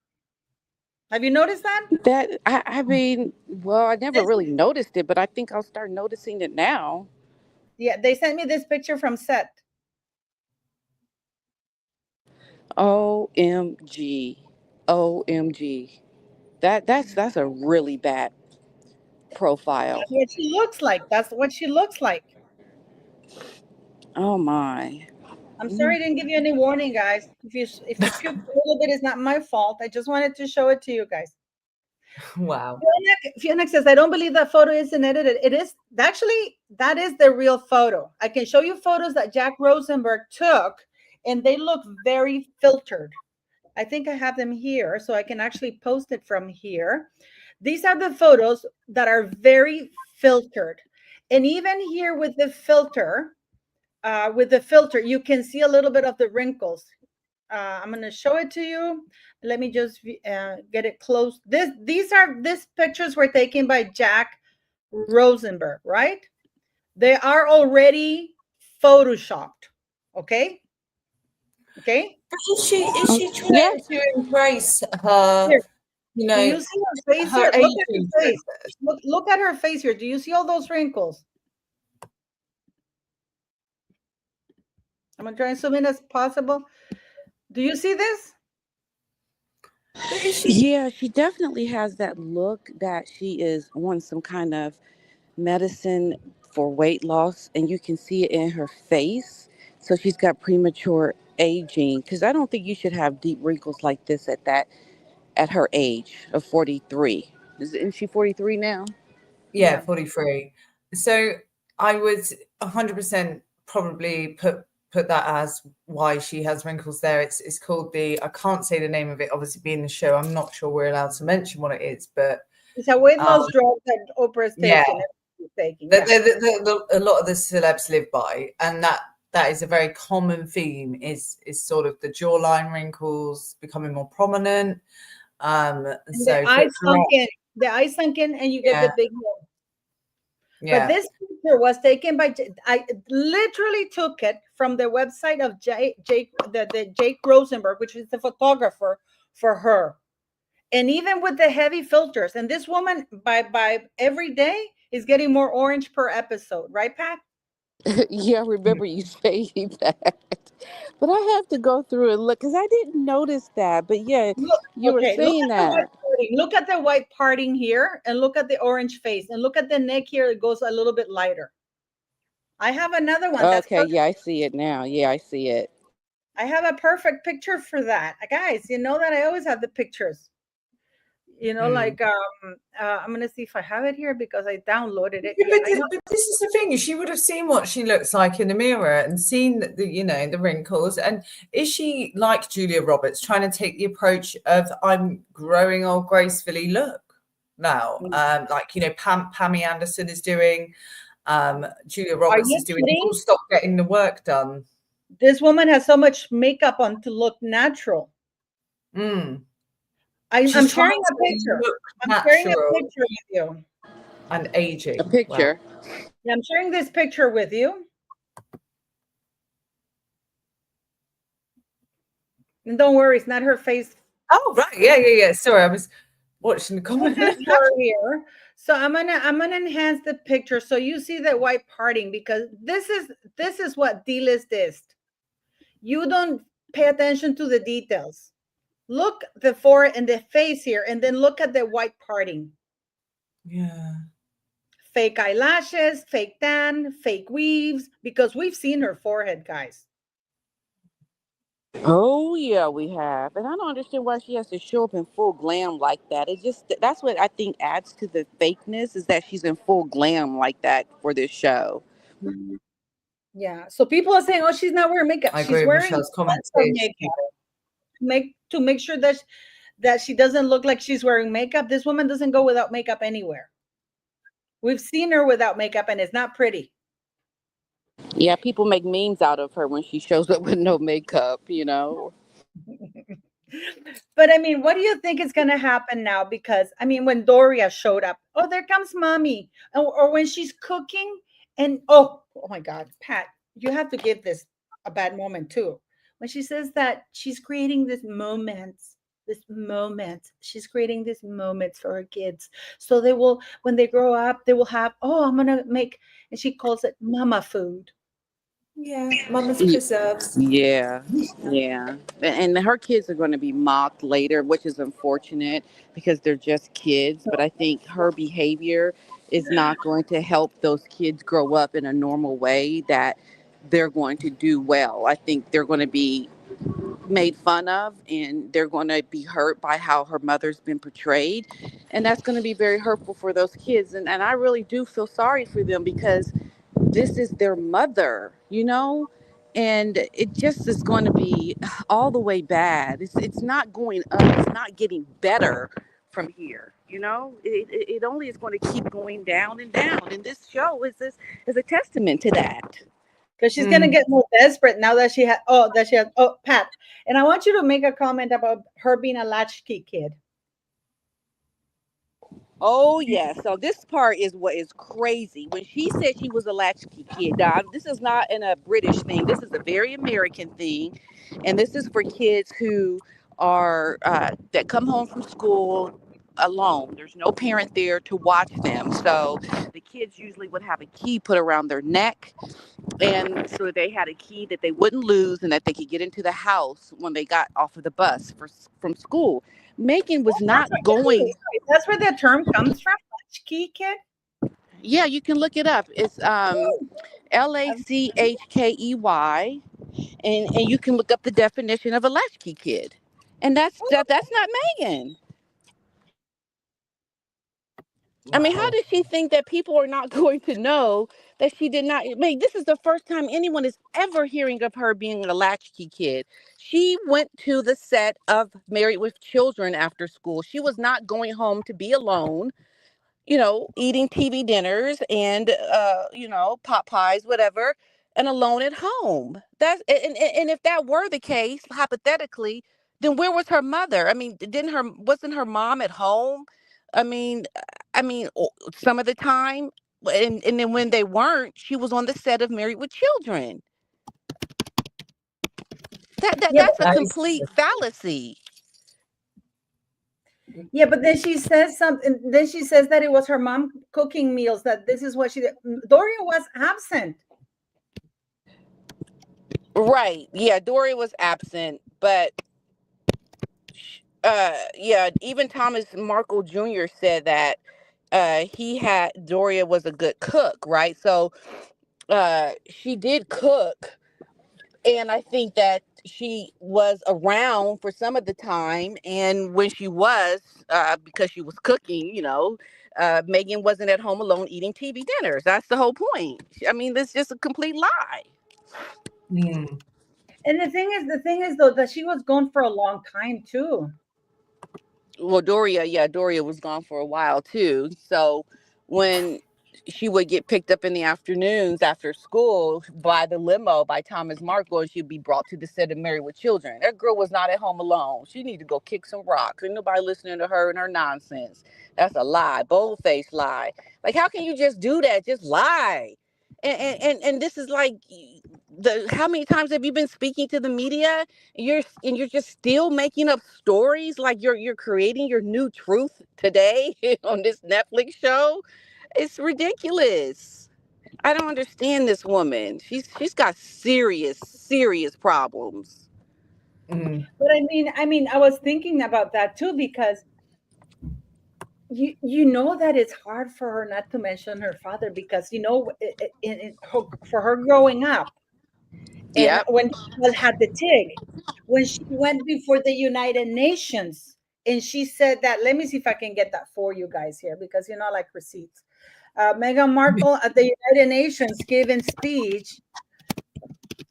C: Have you noticed that?
D: That I mean, well, I never really noticed it, but I think I'll start noticing it now.
C: Yeah, they sent me this picture from set.
D: OMG. OMG. That's a really bad profile.
C: That's what she looks like. That's what she looks like.
D: Oh my.
C: I'm sorry I didn't give you any warning, guys. If you puke a little bit, it's not my fault. I just wanted to show it to you guys.
B: Wow.
C: Fiona says, I don't believe that photo isn't edited. It is actually, that is the real photo. I can show you photos that Jack Rosenberg took, and they look very filtered. I think I have them here, so I can actually post it from here. These are the photos that are very filtered. And even here with the filter, you can see a little bit of the wrinkles. I'm going to show it to you. Let me just get it close. These pictures were taken by Jack Rosenberg, right? They are already photoshopped. Okay.
B: But is she trying to embrace her?
C: Here.
B: You know,
C: do you see her face here? Look at her face. Look at her face here. Do you see all those wrinkles? I'm gonna try and zoom in as possible. Do you see this?
D: Yeah, she definitely has that look that she is on some kind of medicine for weight loss, and you can see it in her face. So she's got premature aging, because I don't think you should have deep wrinkles like this at her age of 43. Isn't she 43 now?
B: Yeah, 43. So I would 100% probably put put that as why she has wrinkles there. It's called I can't say the name of it, obviously being the show. I'm not sure we're allowed to mention what it is, but
C: it's a weight loss drug that Oprah's taking.
B: A lot of the celebs live by, and that is a very common theme, is sort of the jawline wrinkles becoming more prominent. So
C: the eyes sunk in, and you get the big one. Yeah. But this picture was taken by, I literally took it from the website of Jake Rosenberg, which is the photographer for her. And even with the heavy filters, and this woman by every day is getting more orange per episode, right, Pat?
D: Yeah, I remember you saying that. But I have to go through and look, because I didn't notice that. But yeah, you were saying that.
C: Look at the white parting here, and look at the orange face, and look at the neck here. It goes a little bit lighter. I have another one.
D: Okay, yeah, I see it now. Yeah, I see it.
C: I have a perfect picture for that. Guys, you know that I always have the pictures. You know, like I'm gonna see if I have it here because I downloaded it.
B: Yeah, but this is the thing: she would have seen what she looks like in the mirror and seen the wrinkles. And is she like Julia Roberts, trying to take the approach of "I'm growing old gracefully"? Look now, like Pammy Anderson is doing. Julia Roberts is doing. We'll stop getting the work done.
C: This woman has so much makeup on to look natural. I'm sharing a picture. I'm sharing a picture with you.
B: And aging.
D: A picture.
C: Wow. Yeah, I'm sharing this picture with you. And don't worry, it's not her face.
B: Oh, right. Yeah. Sorry, I was watching the comment
C: here. So I'm gonna enhance the picture so you see the white parting, because this is what D-list is. You don't pay attention to the details. Look the forehead and the face here, and then look at the white parting.
B: Yeah.
C: Fake eyelashes, fake tan, fake weaves, because we've seen her forehead, guys.
D: Oh, yeah, we have. And I don't understand why she has to show up in full glam like that. That's what I think adds to the fakeness, is that she's in full glam like that for this show.
C: Yeah. So people are saying, oh, she's not wearing makeup.
B: I
C: She's
B: agree with
C: wearing
B: Michelle's comments.
C: To make sure that she doesn't look like she's wearing makeup. This woman doesn't go without makeup anywhere. We've seen her without makeup, and it's not pretty.
D: Yeah, people make memes out of her when she shows up with no makeup,
C: But I mean, what do you think is going to happen now? Because I mean, when Doria showed up, oh, there comes mommy. Or when she's cooking, and oh my God, Pat, you have to give this a bad moment too. When she says that she's creating this moment, she's creating this moment for her kids. So they will, when they grow up, they will have, I'm going to make, and she calls it mama food.
B: Yeah, mama's preserves.
D: Yeah. And her kids are going to be mocked later, which is unfortunate because they're just kids. But I think her behavior is not going to help those kids grow up in a normal way that they're going to do well. I think they're going to be made fun of, and they're going to be hurt by how her mother's been portrayed. And that's going to be very hurtful for those kids. And I really do feel sorry for them, because this is their mother, and it just is going to be all the way bad. It's not going up. It's not getting better from here. It only is going to keep going down and down. And this show is a testament to that.
C: Because she's going to get more desperate now that she has, Pat. And I want you to make a comment about her being a latchkey kid.
D: Oh, yeah. So this part is what is crazy. When she said she was a latchkey kid, now, this is not a British thing. This is a very American thing. And this is for kids who are, that come home from school alone. There's no parent there to watch them. So the kids usually would have a key put around their neck. And so they had a key that they wouldn't lose and that they could get into the house when they got off of the bus from school. Meghan was not going.
C: That's where that term comes from, latchkey kid?
D: Yeah, you can look it up. It's LACHKEY, and you can look up the definition of a latchkey kid. And that's not Meghan. I mean, how
B: Wow.
D: does she think that people are not going to know that she did not? I mean, this is the first time anyone is ever hearing of her being a latchkey kid. She went to the set of Married with Children after school. She was not going home to be alone, eating TV dinners and, pot pies, whatever, and alone at home. And if that were the case, hypothetically, then where was her mother? I mean, wasn't her mom at home? I mean, some of the time, and then when they weren't, she was on the set of Married with Children.
C: Yeah,
D: That's a
B: That is
D: complete fallacy.
C: yeah, but then she says something. Then she says that it was her mom cooking meals. That this is what she did. Doria was absent.
D: Right. Yeah, Dory was absent, but yeah, even Thomas Markle Jr. said that Doria was a good cook, right? So she did cook, and I think that she was around for some of the time, and when she was, because she was cooking, Meghan wasn't at home alone eating TV dinners. That's the whole point. I mean, this is just a complete lie.
B: Mm.
C: And the thing is though that she was gone for a long time too.
D: Well, Doria was gone for a while too. So when she would get picked up in the afternoons after school by the limo by Thomas Markle, and she'd be brought to the set of Married with Children. That girl was not at home alone. She needed to go kick some rocks. Ain't nobody listening to her and her nonsense. That's a lie, bold-faced lie. Like, how can you just do that? Just lie. And this is like, how many times have you been speaking to the media? You're just still making up stories like you're creating your new truth today on this Netflix show. It's ridiculous. I don't understand this woman. She's got serious problems.
B: Mm.
C: But I mean, I was thinking about that too because you know that it's hard for her not to mention her father because for her growing up and
D: Yep.
C: when she had the TIG, when she went before the United Nations and she said that, let me see if I can get that for you guys here because I like receipts. Meghan Markle at the United Nations giving speech,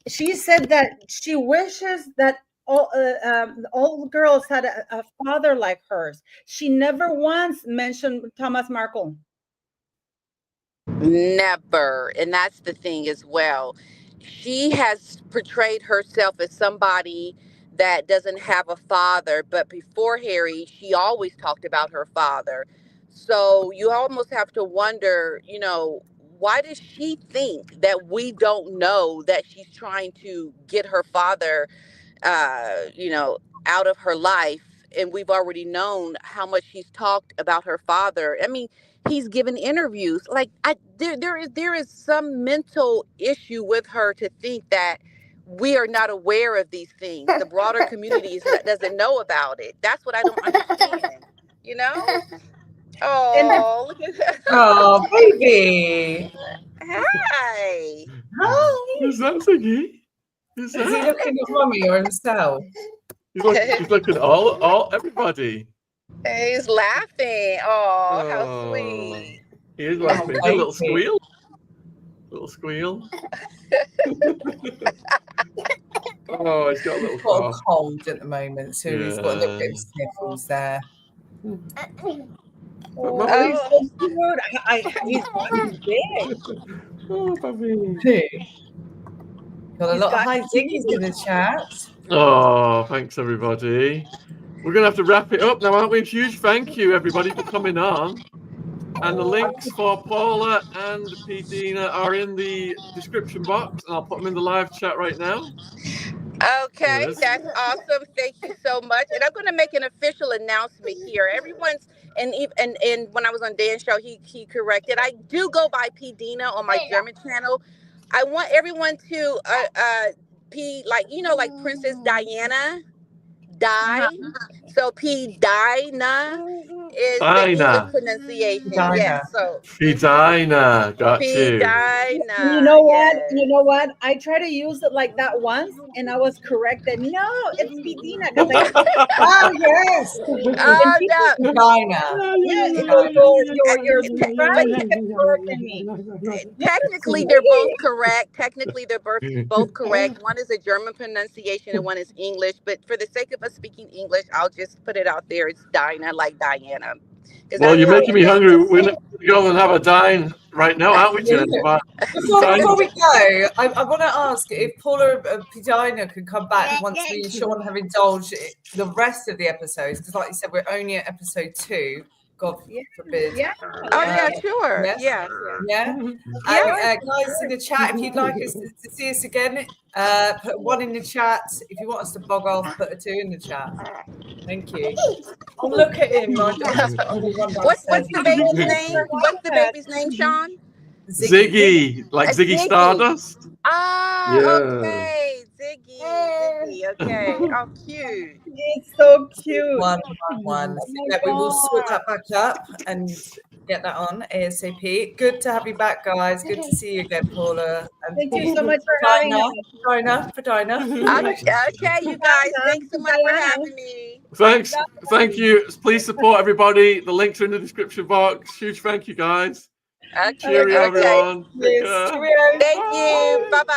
C: she said that she wishes that all girls had a father like hers. She never once mentioned Thomas Markle.
D: Never. And that's the thing as well. She has portrayed herself as somebody that doesn't have a father, but before Harry, she always talked about her father. So you almost have to wonder, why does she think that we don't know that she's trying to get her father uh, you know, out of her life, and we've already known how much she's talked about her father. I mean, he's given interviews. Like, there is some mental issue with her to think that we are not aware of these things. The broader community doesn't know about it. That's what I don't understand. You know?
C: And the,
D: Oh, look at that.
B: Oh, baby.
D: Hi.
B: Hi.
A: Who's that, Ziggy? Who's
B: Is he
A: that?
B: looking at mommy or himself?
A: He's looking at all everybody.
D: He's laughing. Oh, how
A: Oh,
D: sweet.
A: he is
B: Oh,
A: laughing. He's a little
B: baby.
A: squeal. Little squeal. Oh, he's got a little
B: He's got a
A: cough.
B: cold at the moment, so he's got a little bit of sniffles there.
A: But
C: he's so cute. He's big.
A: oh, baby.
B: Got a
C: He's
B: lot of
C: got
B: high jiggies in the chat.
A: Oh, thanks everybody. We're gonna have to wrap it up now, aren't we? Huge thank you everybody for coming on. And the links for Paula and P. Dina are in the description box, and I'll put them in the live chat right now.
D: Okay, that's awesome. Thank you so much. And I'm going to make an official announcement here. Everyone's and when I was on Dan's show, he corrected. I do go by P. Dina on my German channel. I want everyone to P, like Princess Diana, Di. So P. Dina is the
A: Dinah.
D: English pronunciation.
B: Dinah.
D: Yes. So
A: Fidina, got you.
D: Fidina.
C: You know what?
D: Yes.
C: You know what? I tried to use it like that once, and I was corrected. No, it's Fidina. Because I got
B: Oh yes,
D: Oh no.
B: Dinah.
C: yeah, your scribe kept correcting me.
D: Technically, they're both correct. Technically, they're both correct. One is a German pronunciation and one is English. But for the sake of us speaking English, I'll just put it out there. It's Dinah, like Diana. 'Cause
A: Well,
D: that's
A: you're
D: how
A: making me hungry. We're going to go and have a dine right now, aren't we, Jen?
B: Before we go, I want to ask if Paula Pidina could come back once me and Sean have indulged the rest of the episodes, because like you said, we're only at episode 2. God forbid.
C: Yeah.
D: Oh yeah, sure.
B: Yes.
D: Yeah.
B: Yeah. And guys in the chat, if you'd like us to see us again, put 1 in the chat. If you want us to bog off, put a 2 in the chat. Thank you. Oh, look at him.
D: What's the baby's name? What's the baby's name, Sean?
A: Ziggy, like Ziggy
D: Ziggy.
A: Stardust.
D: Ah,
A: Yeah.
D: okay. Ziggy. Okay. Oh, cute.
C: It's so cute.
B: One. Yeah, we will sort that back up and get that on ASAP. Good to have you back, guys. Good to see you again, Paula. And
C: Thank you so much for having us.
B: Dinah.
D: Okay, you guys. Thanks so much for having me.
A: Thanks. Thank you. Please support everybody. The links are in the description box. Huge thank you, guys.
D: Okay.
A: Cheerio, everyone. Take
B: Yes.
A: care.
B: Cheerio.
D: Thank you. Bye-bye.